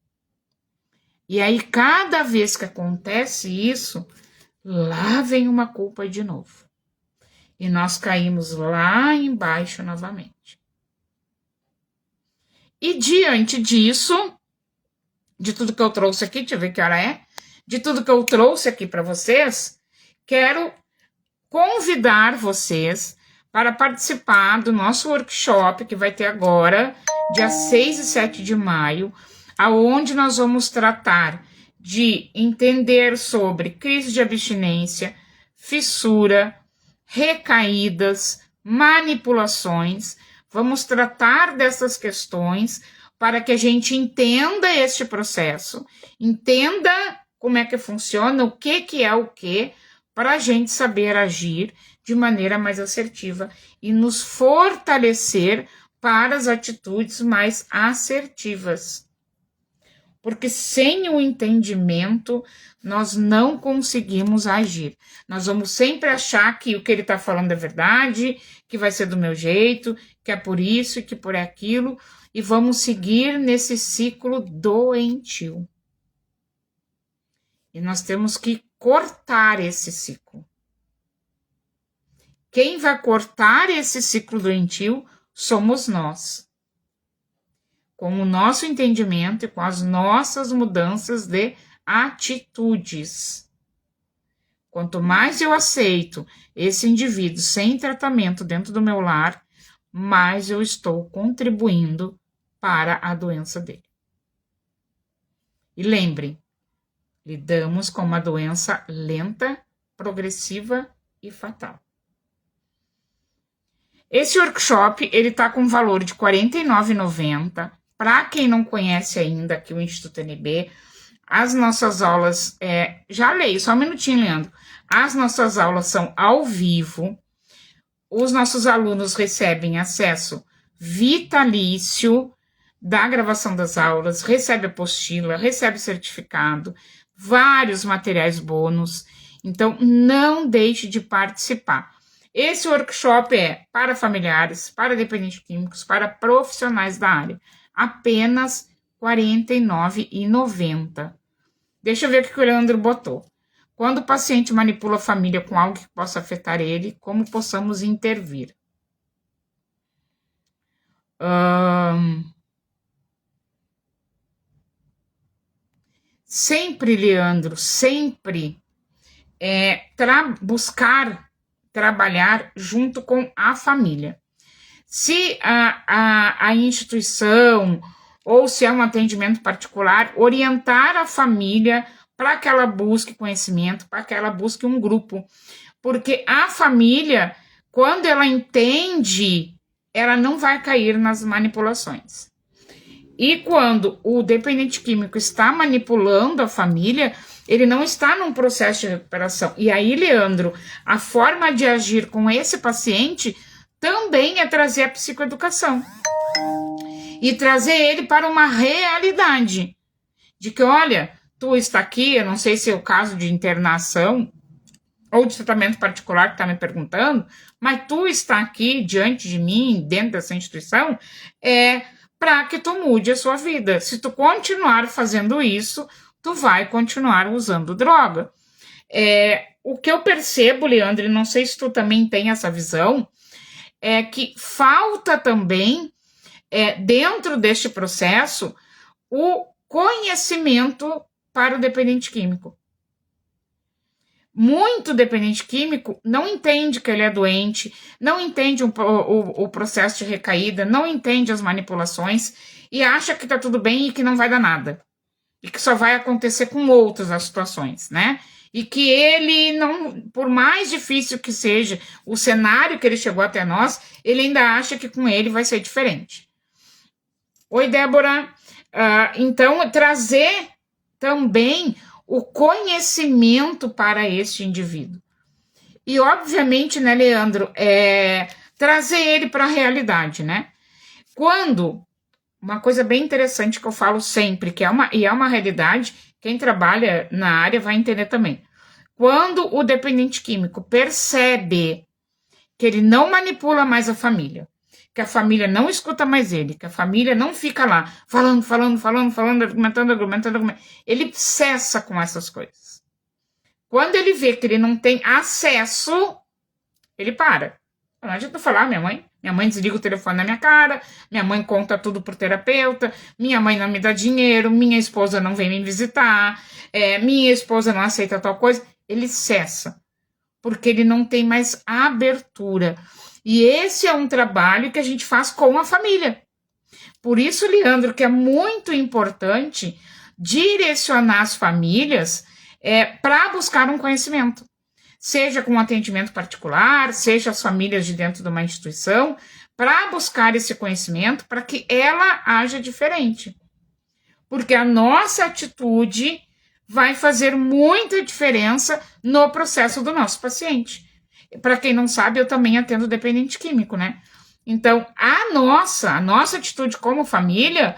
A: E aí, cada vez que acontece isso, lá vem uma culpa de novo. E nós caímos lá embaixo novamente. E diante disso, de tudo que eu trouxe aqui, deixa eu ver que hora é, de tudo que eu trouxe aqui para vocês, quero convidar vocês para participar do nosso workshop que vai ter agora, dia 6 e 7 de maio, aonde nós vamos tratar de entender sobre crise de abstinência, fissura, recaídas, manipulações. Vamos tratar dessas questões para que a gente entenda este processo, entenda como é que funciona, o que é o que, para a gente saber agir de maneira mais assertiva e nos fortalecer para as atitudes mais assertivas. Porque sem o entendimento, nós não conseguimos agir. Nós vamos sempre achar que o que ele está falando é verdade, que vai ser do meu jeito, que é por isso e que por aquilo, e vamos seguir nesse ciclo doentio. E nós temos que cortar esse ciclo. Quem vai cortar esse ciclo doentio somos nós. Com o nosso entendimento e com as nossas mudanças de atitudes. Quanto mais eu aceito esse indivíduo sem tratamento dentro do meu lar, mais eu estou contribuindo para a doença dele. E lembrem, lidamos com uma doença lenta, progressiva e fatal. Esse workshop, ele está com valor de R$ 49,90. Para quem não conhece ainda aqui o Instituto NB, as nossas aulas, já leio, só um minutinho, Leandro. As nossas aulas são ao vivo. Os nossos alunos recebem acesso vitalício da gravação das aulas, recebe apostila, recebe certificado, vários materiais bônus. Então, não deixe de participar. Esse workshop é para familiares, para dependentes químicos, para profissionais da área. Apenas R$ 49,90. Deixa eu ver o que o Leandro botou. Quando o paciente manipula a família com algo que possa afetar ele, como possamos intervir? Sempre, Leandro, sempre buscar trabalhar junto com a família. Se a instituição ou se é um atendimento particular, orientar a família para que ela busque conhecimento, para que ela busque um grupo. Porque a família, quando ela entende, ela não vai cair nas manipulações. E quando o dependente químico está manipulando a família, ele não está num processo de recuperação. E aí, Leandro, a forma de agir com esse paciente também é trazer a psicoeducação. E trazer ele para uma realidade. De que, olha, tu está aqui, eu não sei se é o caso de internação ou de tratamento particular que está me perguntando, mas tu está aqui diante de mim, dentro dessa instituição, para que tu mude a sua vida. Se tu continuar fazendo isso, tu vai continuar usando droga. O que eu percebo, Leandro, e não sei se tu também tem essa visão, é que falta também, dentro deste processo, o conhecimento para o dependente químico. Muito dependente químico não entende que ele é doente, não entende o processo de recaída, não entende as manipulações e acha que tá tudo bem e que não vai dar nada. E que só vai acontecer com outras as situações, né? E que ele não, por mais difícil que seja o cenário que ele chegou até nós, ele ainda acha que com ele vai ser diferente. Oi, Débora. Então, trazer também o conhecimento para este indivíduo. E, obviamente, né, Leandro, trazer ele para a realidade, né? Quando, uma coisa bem interessante que eu falo sempre, que é uma realidade, quem trabalha na área vai entender também. Quando o dependente químico percebe que ele não manipula mais a família, que a família não escuta mais ele, que a família não fica lá falando, argumentando, ele cessa com essas coisas. Quando ele vê que ele não tem acesso, ele para. Não adianta falar, minha mãe desliga o telefone na minha cara, minha mãe conta tudo pro terapeuta, minha mãe não me dá dinheiro, minha esposa não vem me visitar, minha esposa não aceita tal coisa. Ele cessa, porque ele não tem mais abertura. E esse é um trabalho que a gente faz com a família. Por isso, Leandro, que é muito importante direcionar as famílias para buscar um conhecimento. Seja com um atendimento particular, seja as famílias de dentro de uma instituição, para buscar esse conhecimento para que ela haja diferente. Porque a nossa atitude vai fazer muita diferença no processo do nosso paciente. Para quem não sabe, eu também atendo dependente químico, né? Então, a nossa atitude como família,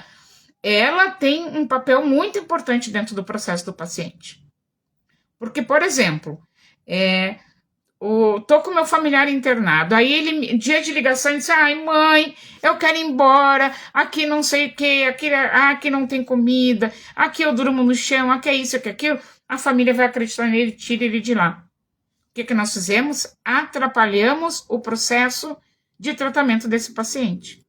A: ela tem um papel muito importante dentro do processo do paciente. Porque, por exemplo, tô com meu familiar internado, aí ele, dia de ligação, disse, ai mãe, eu quero ir embora, aqui não sei o que, aqui não tem comida, aqui eu durmo no chão, aqui é isso, aqui é aquilo, a família vai acreditar nele, tira ele de lá. O que nós fizemos? Atrapalhamos o processo de tratamento desse paciente.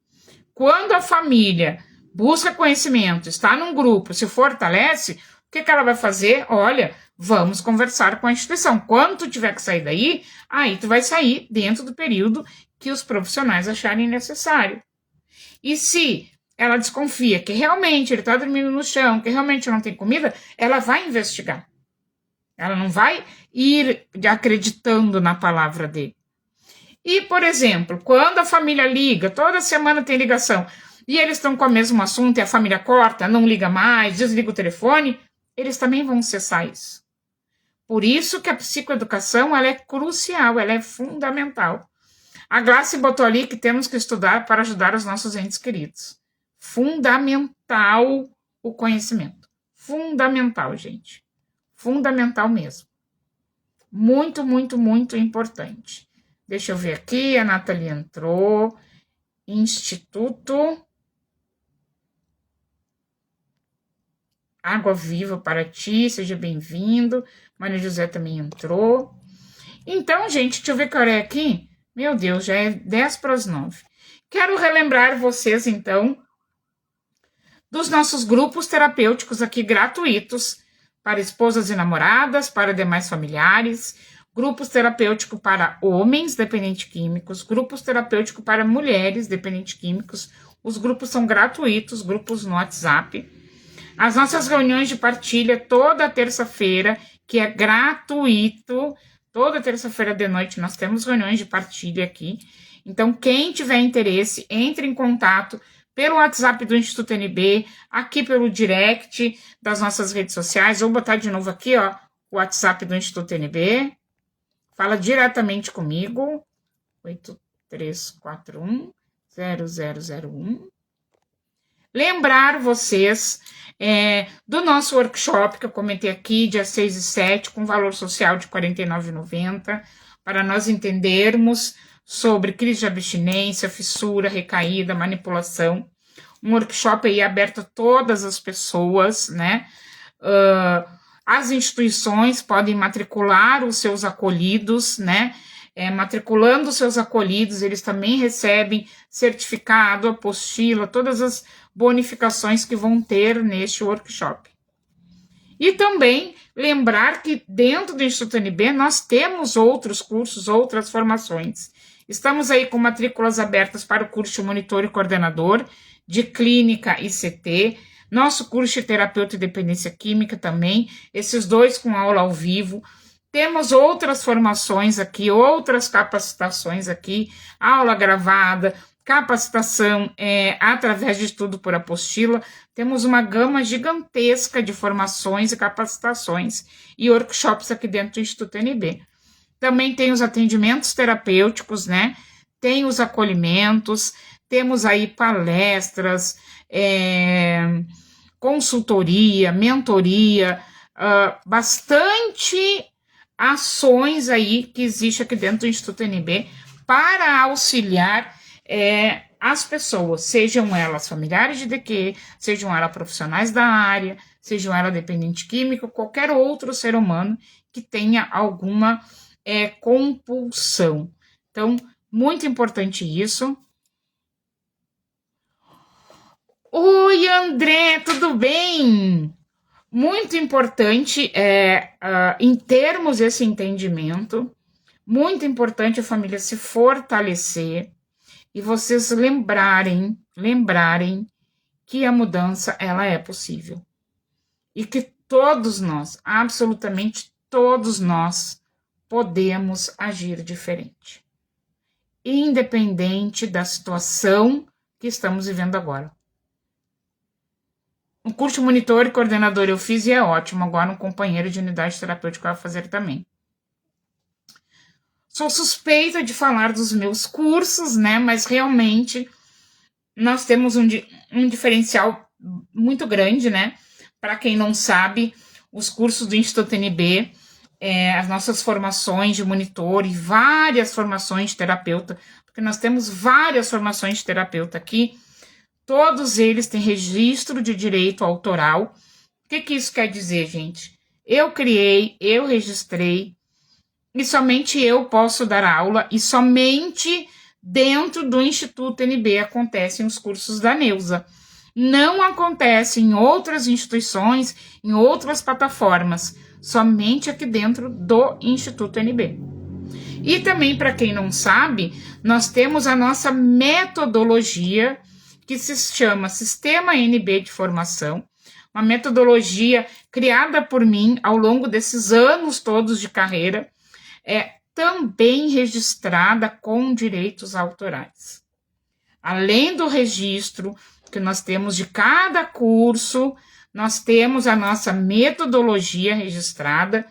A: Quando a família busca conhecimento, está num grupo, se fortalece, o que ela vai fazer? Olha, vamos conversar com a instituição. Quando tu tiver que sair daí, aí tu vai sair dentro do período que os profissionais acharem necessário. E se ela desconfia que realmente ele está dormindo no chão, que realmente não tem comida, ela vai investigar. Ela não vai ir acreditando na palavra dele. E, por exemplo, quando a família liga, toda semana tem ligação, e eles estão com o mesmo assunto e a família corta, não liga mais, desliga o telefone, eles também vão cessar isso. Por isso que a psicoeducação ela é crucial, ela é fundamental. A Glácia botou ali que temos que estudar para ajudar os nossos entes queridos. Fundamental o conhecimento. Fundamental, gente. Fundamental mesmo. Muito, muito, muito importante. Deixa eu ver aqui, a Nathalie entrou. Instituto Água Viva para ti, seja bem-vindo. Maria José também entrou. Então, gente, deixa eu ver que hora é aqui. Meu Deus, já é 10 para as 9. Quero relembrar vocês, então, dos nossos grupos terapêuticos aqui gratuitos para esposas e namoradas, para demais familiares, grupos terapêuticos para homens dependentes químicos, grupos terapêuticos para mulheres dependentes químicos. Os grupos são gratuitos, grupos no WhatsApp. As nossas reuniões de partilha toda terça-feira, que é gratuito. Toda terça-feira de noite nós temos reuniões de partilha aqui. Então, quem tiver interesse, entre em contato pelo WhatsApp do Instituto NB, aqui pelo direct das nossas redes sociais. Vou botar de novo aqui, ó, o WhatsApp do Instituto NB. Fala diretamente comigo, 8341-0001. Lembrar vocês do nosso workshop que eu comentei aqui, dia 6 e 7, com valor social de R$ 49,90, para nós entendermos sobre crise de abstinência, fissura, recaída, manipulação. Um workshop aí aberto a todas as pessoas, né? As instituições podem matricular os seus acolhidos, né? Matriculando os seus acolhidos, eles também recebem certificado, apostila, todas as bonificações que vão ter neste workshop. E também lembrar que dentro do Instituto NB nós temos outros cursos, outras formações. Estamos aí com matrículas abertas para o curso de monitor e coordenador de clínica e CT, nosso curso de terapeuta e dependência química também, esses dois com aula ao vivo. Temos outras formações aqui, outras capacitações aqui, aula gravada, capacitação através de estudo por apostila. Temos uma gama gigantesca de formações e capacitações e workshops aqui dentro do Instituto NB. Também tem os atendimentos terapêuticos, né? Tem os acolhimentos, temos aí palestras, consultoria, mentoria, bastante ações aí que existe aqui dentro do Instituto NB para auxiliar as pessoas, sejam elas familiares de DQ, sejam elas profissionais da área, sejam elas dependente químico, qualquer outro ser humano que tenha alguma compulsão. Então, muito importante isso. Oi, André, tudo bem? Muito importante em termos desse entendimento, muito importante a família se fortalecer e vocês lembrarem que a mudança ela é possível e que todos nós, absolutamente todos nós, podemos agir diferente, independente da situação que estamos vivendo agora. O curso monitor e coordenador eu fiz e é ótimo. Agora um companheiro de unidade terapêutica vai fazer também. Sou suspeita de falar dos meus cursos, né? Mas realmente nós temos um diferencial muito grande, né? Para quem não sabe, os cursos do Instituto NB, as nossas formações de monitor e várias formações de terapeuta, porque nós temos várias formações de terapeuta aqui, todos eles têm registro de direito autoral. O que isso quer dizer, gente? Eu criei, eu registrei, e somente eu posso dar aula, e somente dentro do Instituto NB acontecem os cursos da Neuza. Não acontece em outras instituições, em outras plataformas, somente aqui dentro do Instituto NB. E também, para quem não sabe, nós temos a nossa metodologia, que se chama Sistema NB de Formação, uma metodologia criada por mim ao longo desses anos todos de carreira, também registrada com direitos autorais. Além do registro que nós temos de cada curso, nós temos a nossa metodologia registrada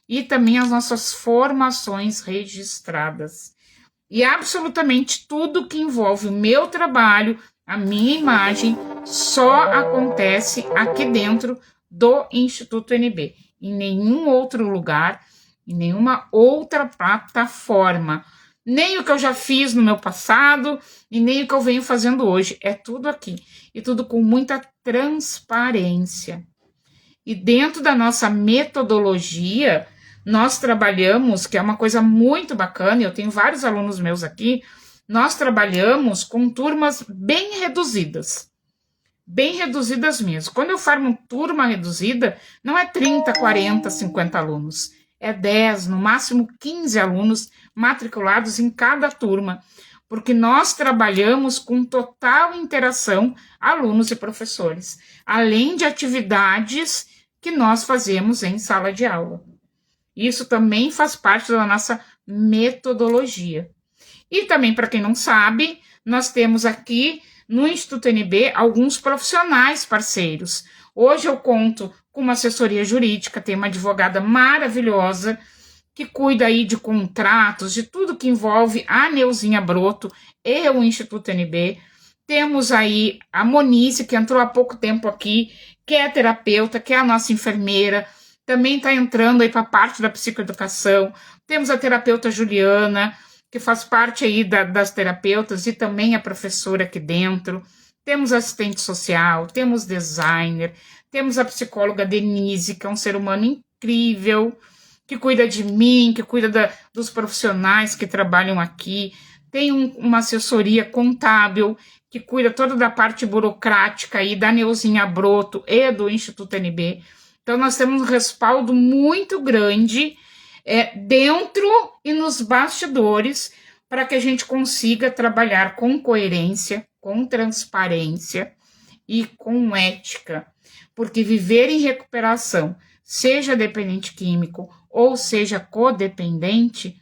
A: e também as nossas formações registradas. E absolutamente tudo que envolve o meu trabalho, a minha imagem, só acontece aqui dentro do Instituto NB. Em nenhum outro lugar, em nenhuma outra plataforma. Nem o que eu já fiz no meu passado e nem o que eu venho fazendo hoje. É tudo aqui. E tudo com muita transparência. E dentro da nossa metodologia, nós trabalhamos, que é uma coisa muito bacana, e eu tenho vários alunos meus aqui, nós trabalhamos com turmas bem reduzidas. Bem reduzidas mesmo. Quando eu formo turma reduzida, não é 30, 40, 50 alunos. É 10, no máximo 15 alunos matriculados em cada turma, porque nós trabalhamos com total interação alunos e professores, além de atividades que nós fazemos em sala de aula. Isso também faz parte da nossa metodologia. E também, para quem não sabe, nós temos aqui no Instituto NB alguns profissionais parceiros. Hoje eu conto com uma assessoria jurídica, tem uma advogada maravilhosa que cuida aí de contratos, de tudo que envolve a Neuzinha Broto e o Instituto NB. Temos aí a Monice, que entrou há pouco tempo aqui, que é terapeuta, que é a nossa enfermeira, também está entrando aí para a parte da psicoeducação. Temos a terapeuta Juliana, que faz parte aí das terapeutas e também é professora aqui dentro. Temos assistente social, temos designer, temos a psicóloga Denise, que é um ser humano incrível, que cuida de mim, que cuida dos profissionais que trabalham aqui. Tem uma assessoria contábil, que cuida toda da parte burocrática aí da Neuzinha Broto e do Instituto NB. Então, nós temos um respaldo muito grande dentro e nos bastidores para que a gente consiga trabalhar com coerência, com transparência e com ética. Porque viver em recuperação, seja dependente químico ou seja codependente,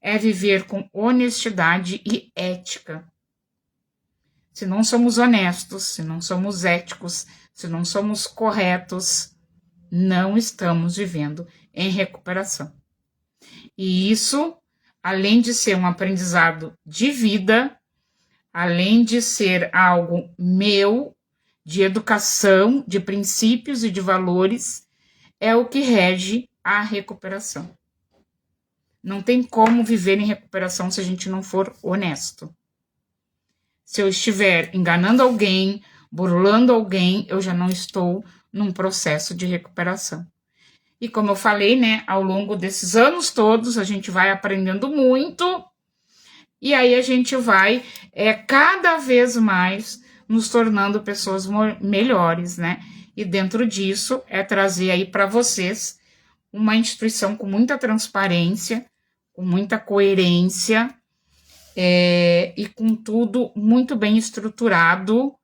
A: é viver com honestidade e ética. Se não somos honestos, se não somos éticos, se não somos corretos, não estamos vivendo em recuperação. E isso, além de ser um aprendizado de vida, além de ser algo meu, de educação, de princípios e de valores, é o que rege a recuperação. Não tem como viver em recuperação se a gente não for honesto. Se eu estiver enganando alguém, burlando alguém, eu já não estou num processo de recuperação. E como eu falei, né, ao longo desses anos todos, a gente vai aprendendo muito, e aí a gente vai cada vez mais nos tornando pessoas melhores, né? E dentro disso é trazer aí para vocês uma instituição com muita transparência, com muita coerência, e com tudo muito bem estruturado,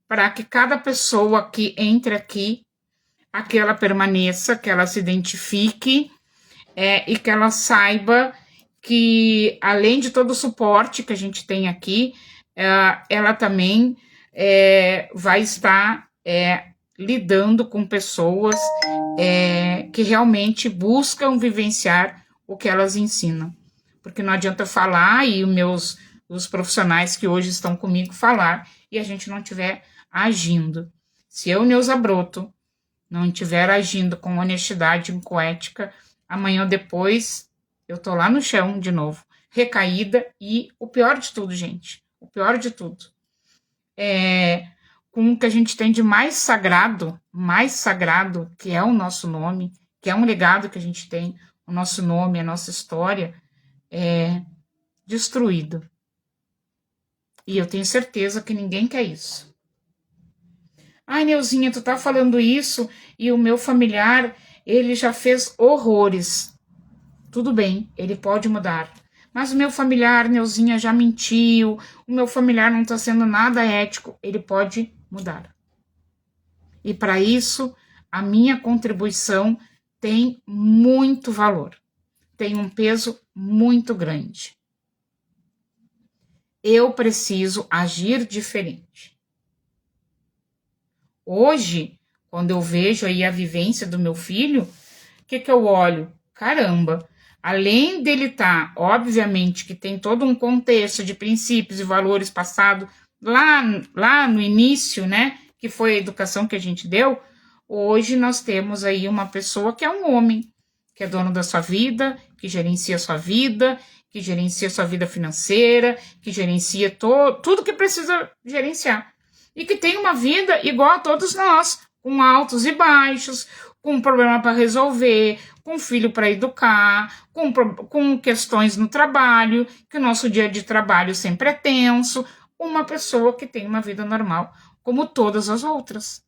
A: para que cada pessoa que entre aqui, que ela permaneça, que ela se identifique, e que ela saiba que, além de todo o suporte que a gente tem aqui, ela também vai estar lidando com pessoas que realmente buscam vivenciar o que elas ensinam. Porque não adianta eu falar e os profissionais que hoje estão comigo falar e a gente não estiver agindo. Se eu, Neuza Broto, não estiver agindo com honestidade e com ética, amanhã ou depois eu tô lá no chão de novo, recaída e o pior de tudo, gente, o pior de tudo, com o que a gente tem de mais sagrado, que é o nosso nome, que é um legado que a gente tem, o nosso nome, a nossa história, destruído. E eu tenho certeza que ninguém quer isso. Ai, Neuzinha, tu tá falando isso e o meu familiar, ele já fez horrores. Tudo bem, ele pode mudar. Mas o meu familiar, Neuzinha, já mentiu, o meu familiar não tá sendo nada ético, ele pode mudar. E para isso, a minha contribuição tem muito valor, tem um peso muito grande. Eu preciso agir diferente. Hoje, quando eu vejo aí a vivência do meu filho, o que eu olho? Caramba, além dele estar, obviamente, que tem todo um contexto de princípios e valores passado lá no início, né, que foi a educação que a gente deu, hoje nós temos aí uma pessoa que é um homem, que é dono da sua vida, que gerencia a sua vida, que gerencia a sua vida financeira, que gerencia tudo que precisa gerenciar. E que tem uma vida igual a todos nós, com altos e baixos, com um problema para resolver, com um filho para educar, com questões no trabalho, que o nosso dia de trabalho sempre é tenso, uma pessoa que tem uma vida normal, como todas as outras.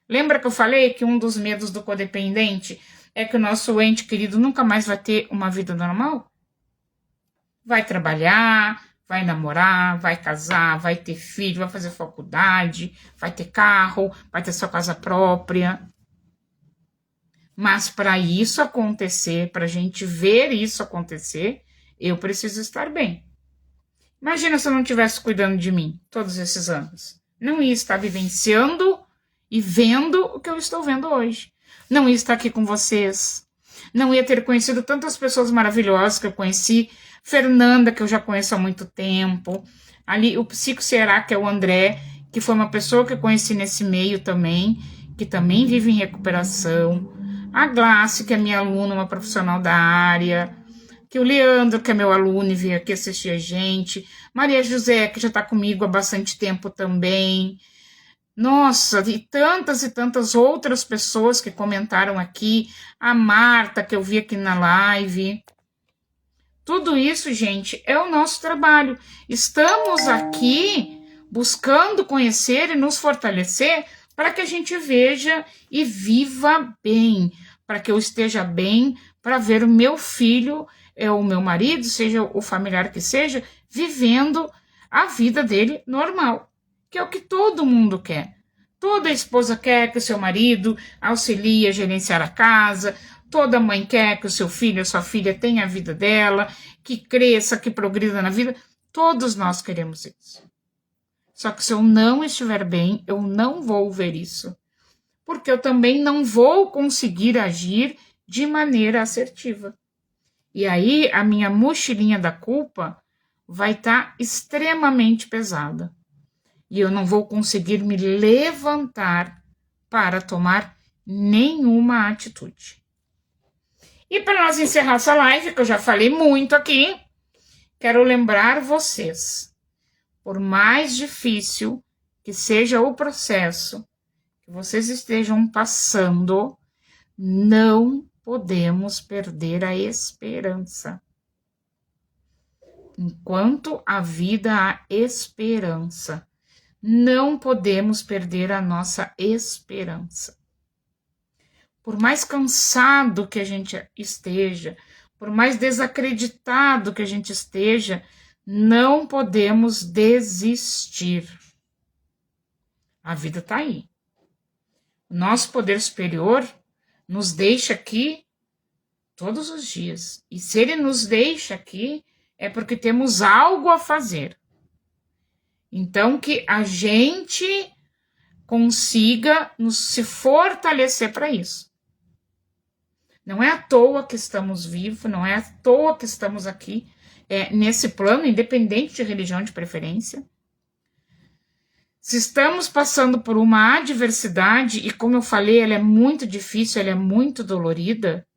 A: Lembra que eu falei que um dos medos do codependente é que o nosso ente querido nunca mais vai ter uma vida normal? Vai trabalhar, vai namorar, vai casar, vai ter filho, vai fazer faculdade, vai ter carro, vai ter sua casa própria. Mas para isso acontecer, para a gente ver isso acontecer, eu preciso estar bem. Imagina se eu não estivesse cuidando de mim todos esses anos. Não ia estar vivenciando e vendo o que eu estou vendo hoje. Não ia estar aqui com vocês. Não ia ter conhecido tantas pessoas maravilhosas que eu conheci. Fernanda, que eu já conheço há muito tempo. Ali, o Psico Ceará, que é o André, que foi uma pessoa que eu conheci nesse meio também, que também vive em recuperação. A Glácia, que é minha aluna, uma profissional da área. Que o Leandro, que é meu aluno e veio aqui assistir a gente. Maria José, que já está comigo há bastante tempo também. Nossa, e tantas outras pessoas que comentaram aqui. A Marta, que eu vi aqui na live. Tudo isso, gente, é o nosso trabalho. Estamos aqui buscando conhecer e nos fortalecer para que a gente veja e viva bem, para que eu esteja bem, para ver o meu filho, o meu marido, seja o familiar que seja, vivendo a vida dele normal, que é o que todo mundo quer. Toda esposa quer que o seu marido auxilie a gerenciar a casa, toda mãe quer que o seu filho, a sua filha tenha a vida dela, que cresça, que progrida na vida. Todos nós queremos isso. Só que se eu não estiver bem, eu não vou ver isso. Porque eu também não vou conseguir agir de maneira assertiva. E aí a minha mochilinha da culpa vai estar extremamente pesada. E eu não vou conseguir me levantar para tomar nenhuma atitude. E para nós encerrar essa live, que eu já falei muito aqui, quero lembrar vocês, por mais difícil que seja o processo que vocês estejam passando, não podemos perder a esperança. Enquanto a vida há esperança, não podemos perder a nossa esperança. Por mais cansado que a gente esteja, por mais desacreditado que a gente esteja, não podemos desistir. A vida está aí. O nosso poder superior nos deixa aqui todos os dias. E se ele nos deixa aqui, é porque temos algo a fazer. Então, que a gente consiga se fortalecer para isso. Não é à toa que estamos vivos, não é à toa que estamos aqui nesse plano, independente de religião de preferência. Se estamos passando por uma adversidade, e como eu falei, ela é muito difícil, ela é muito dolorida,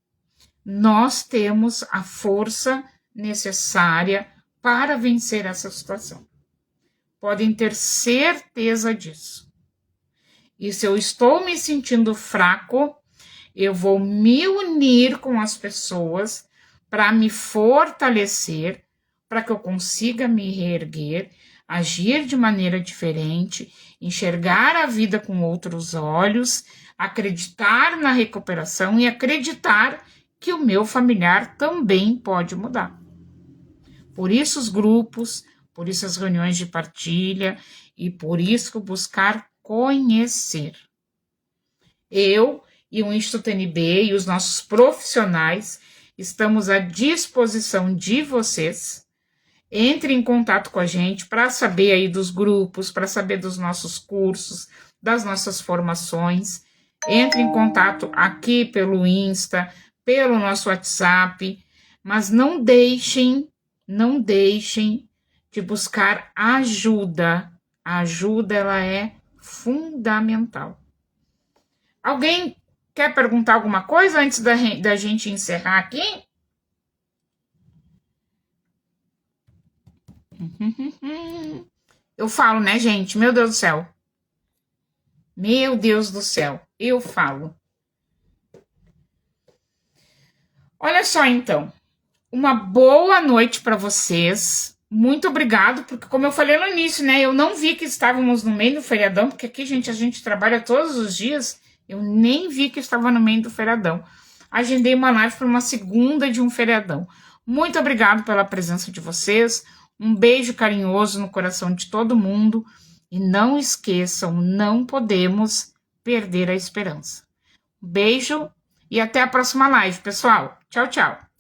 A: nós temos a força necessária para vencer essa situação. Podem ter certeza disso. E se eu estou me sentindo fraco, eu vou me unir com as pessoas para me fortalecer, para que eu consiga me reerguer, agir de maneira diferente, enxergar a vida com outros olhos, acreditar na recuperação e acreditar que o meu familiar também pode mudar. Por isso os grupos, por isso as reuniões de partilha e por isso buscar conhecer. Eu e o Instituto NB e os nossos profissionais estamos à disposição de vocês. Entre em contato com a gente para saber aí dos grupos, para saber dos nossos cursos, das nossas formações. Entre em contato aqui pelo Insta, pelo nosso WhatsApp, mas não deixem de buscar ajuda. A ajuda, ela é fundamental. Alguém quer perguntar alguma coisa antes da gente encerrar aqui? Eu falo, né, gente? Meu Deus do céu. Meu Deus do céu. Eu falo. Olha só, então. Uma boa noite para vocês. Muito obrigado, porque como eu falei no início, né? Eu não vi que estávamos no meio do feriadão, porque aqui, gente, a gente trabalha todos os dias. Eu nem vi que estava no meio do feriadão. Agendei uma live para uma segunda de um feriadão. Muito obrigado pela presença de vocês. Um beijo carinhoso no coração de todo mundo. E não esqueçam, não podemos perder a esperança. Beijo e até a próxima live, pessoal. Tchau, tchau.